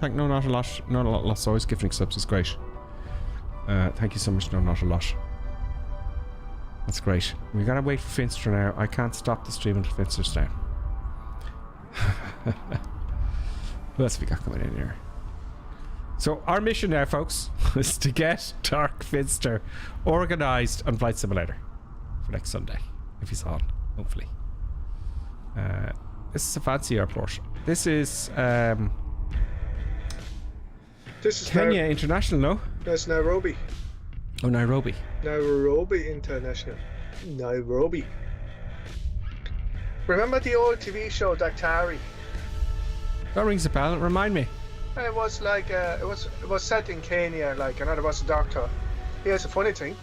No, not a lot. Not a lot. Lots always gifting subs is great. Thank you so much. No, not a lot. That's great. We gotta wait for Finster now. I can't stop the stream until Finster's down. Who else have we got coming in here? So our mission now, folks, is to get Dark Finster organised on Flight Simulator for next Sunday, if he's on, hopefully. This is a fancy airport. This is Kenya International, no? That's Nairobi. Oh, Nairobi. Nairobi International. Nairobi. Remember the old TV show Daktari? That rings a bell. Remind me. It was like it was set in Kenya, like, you know, there was a doctor, here's a funny thing.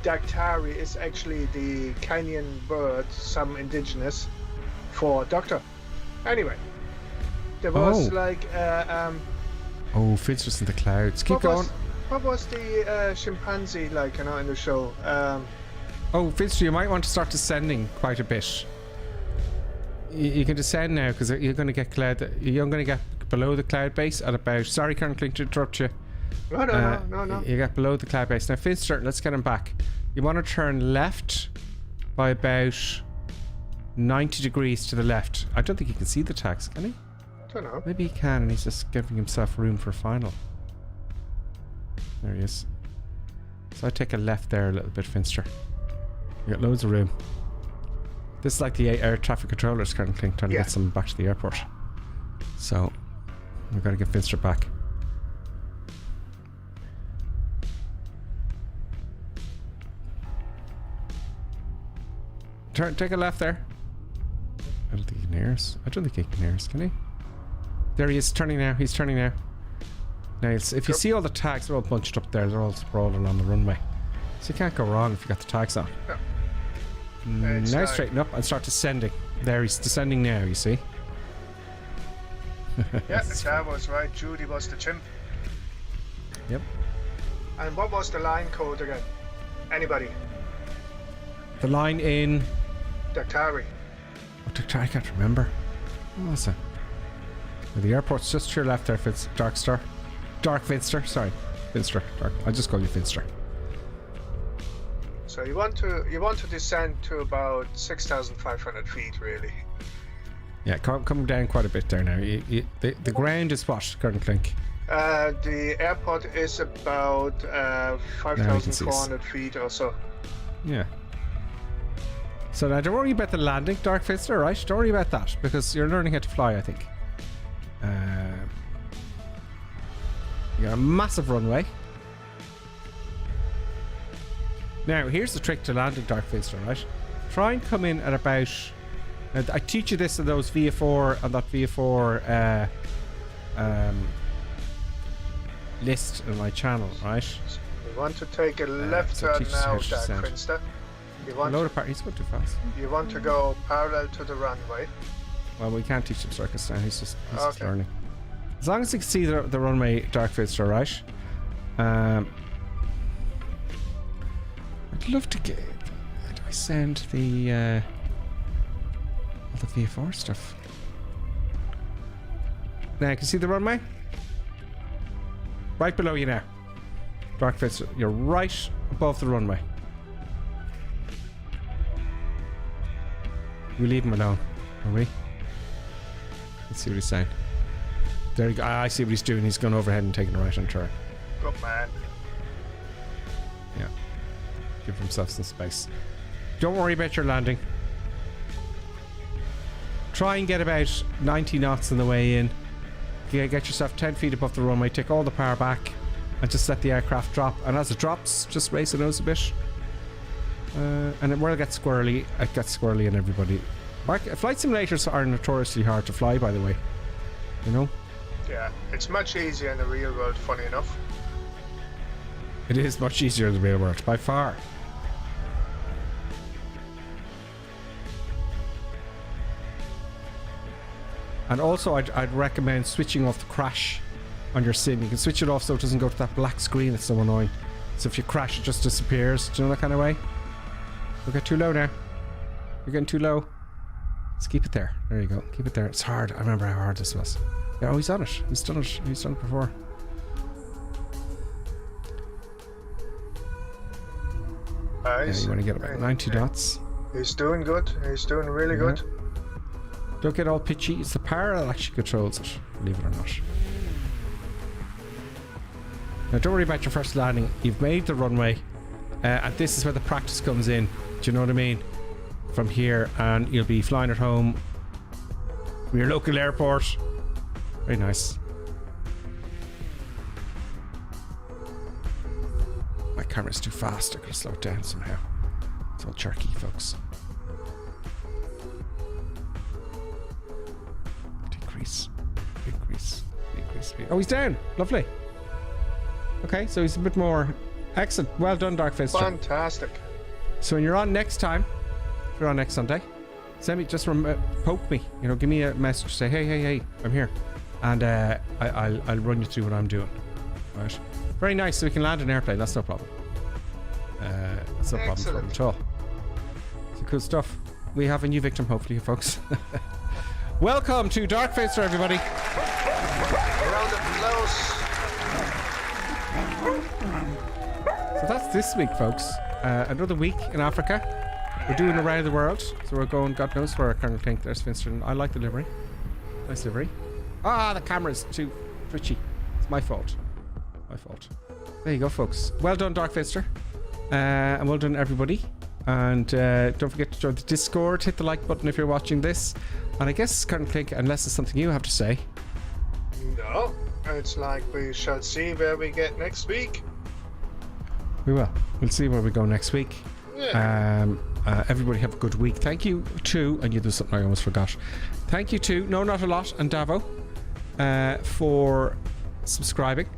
Daktari is actually the Kenyan word, some indigenous, for doctor. Anyway, there was Oh, Finster's in the clouds. Keep going. What was the chimpanzee like, in the show? Oh, Finster, you might want to start descending quite a bit. You can descend now because you're going to get You're going to get below the cloud base at about. Sorry, Colonel Clink, to interrupt you. No. You get below the cloud base now, Finster. Let's get him back. You want to turn left by about 90 degrees to the left. I don't think he can see the tags, can he? Don't know. Maybe he can, and he's just giving himself room for final. There he is. So I take a left there a little bit, Finster. You got loads of room. This is like the air traffic controllers, Colonel Clink, trying to get someone back to the airport. So we've got to get Finster back. Take a left there. I don't think he can hear us. I don't think he can hear us, can he? There he is, turning now. He's turning now. Now, if you see all the tags, they're all bunched up there. They're all sprawling on the runway. So you can't go wrong if you got the tags on. No. Now straighten up and start descending. There, he's descending now, you see? Yeah, that was right. Judy was the chimp. Yep. And what was the line code again? Anybody? The line in... Daktari. Oh, Daktari, I can't remember. What was it? Well, the airport's just to your left there, Dark Finster, sorry. Finster, Dark. I'll just call you Finster. So you want to descend to about 6,500 feet, really. Yeah, come down quite a bit there now. The ground is what, Colonel Clink? The airport is about 5,400 feet or so. Yeah. So now don't worry about the landing, Dark Finster, right? Don't worry about that, because you're learning how to fly, I think. You got a massive runway. Now, here's the trick to landing, Dark Finster, right? Try and come in at about... I teach you this in those VF4 and that VF4 list in my channel, right? You want to take a left turn now, Dark Finster. He's going too fast. You want to go parallel to the runway. Well, we can't teach him circus now. He's just learning. As long as you can see the runway, Dark Finster, right? I'd love to get... How do I send the all the VFR stuff? Now, can you see the runway? Right below you now. Dark Finster, you're right above the runway. We leave him alone, are we? Let's see what he's saying. There you go. I see what he's doing. He's going overhead and taking a right-hand turn. Good man. Yeah. Give himself some space. Don't worry about your landing. Try and get about 90 knots on the way in. Get yourself 10 feet above the runway. Take all the power back and just let the aircraft drop. And as it drops, just raise the nose a bit. And where it gets squirrely, in everybody. Flight simulators are notoriously hard to fly, by the way. You know? Yeah, it's much easier in the real world, funny enough. It is much easier in the real world, by far. And also, I'd recommend switching off the crash on your sim. You can switch it off so it doesn't go to that black screen. It's so annoying. So if you crash, it just disappears. Do you know that kind of way? You'll get too low now. You're getting too low. Let's keep it there. There you go. Keep it there. It's hard. I remember how hard this was. Yeah, oh, he's on it. He's done it. He's done it before. Yeah, you want to get about 90 knots. He's doing good. He's doing really good. Don't get all pitchy. It's the power that actually controls it, believe it or not. Now, don't worry about your first landing. You've made the runway. And this is where the practice comes in. Do you know what I mean? From here, and you'll be flying at home from your local airport. Very nice. My camera's too fast. I gotta slow it down somehow. It's all jerky, folks. Decrease. Increase. Increase speed. Oh, he's down. Lovely. Okay, so he's a bit more Excellent. Well done, Dark Fister. Fantastic. So when you're on next time, if you're on next Sunday, send me, just poke me. You know, give me a message. Say, hey, I'm here, and I'll run you through what I'm doing. Right. Very nice. So we can land an airplane. That's no problem. That's no problem for them at all. So cool stuff. We have a new victim, hopefully, folks. Welcome to Dark Fister, everybody. Round of applause. So that's this week, folks. Another week in Africa. We're doing around the world, so we're going God knows where. I kind of think there's Finster. I like the livery. Nice livery. The camera's too twitchy. It's my fault. There you go, folks. Well done, Dark Fister. And well done, everybody. And don't forget to join the Discord. Hit the like button if you're watching this. And I guess, Colonel Clink, unless there's something you have to say. No, it's like we shall see where we get next week. We will. We'll see where we go next week. Yeah. Everybody have a good week. Thank you to, and there's something I almost forgot. Thank you to No Not A Lot and Davo for subscribing.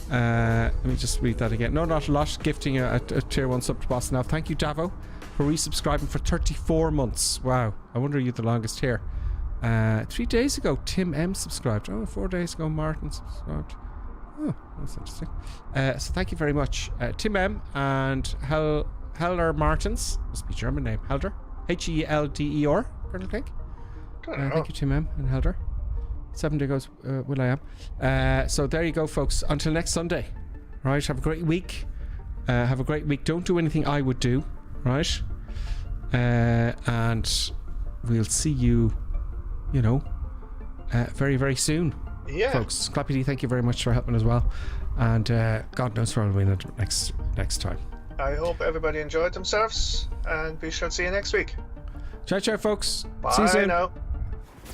Let me just read that again. No Not A Lot gifting a tier 1 sub to Boss Now. Thank you, Davo, for resubscribing for 34 months. Wow. I wonder you're the longest here. 3 days ago, Tim M subscribed. 4 days ago, Martin subscribed. Oh, that's interesting. So thank you very much, Tim M and Helder Martins. Must be German name. Helder. Helder. Colonel Clink. Thank you, Tim M and Helder. 7 days goes, Will I Am. So there you go, folks. Until next Sunday. Right. Have a great week. Have a great week. Don't do anything I would do. Right. And we'll see you, very, very soon. Yeah. Folks. Clappy D, thank you very much for helping as well. And God knows where I'll win it next time. I hope everybody enjoyed themselves, and we shall see you next week. Ciao, folks. Bye See you soon. now.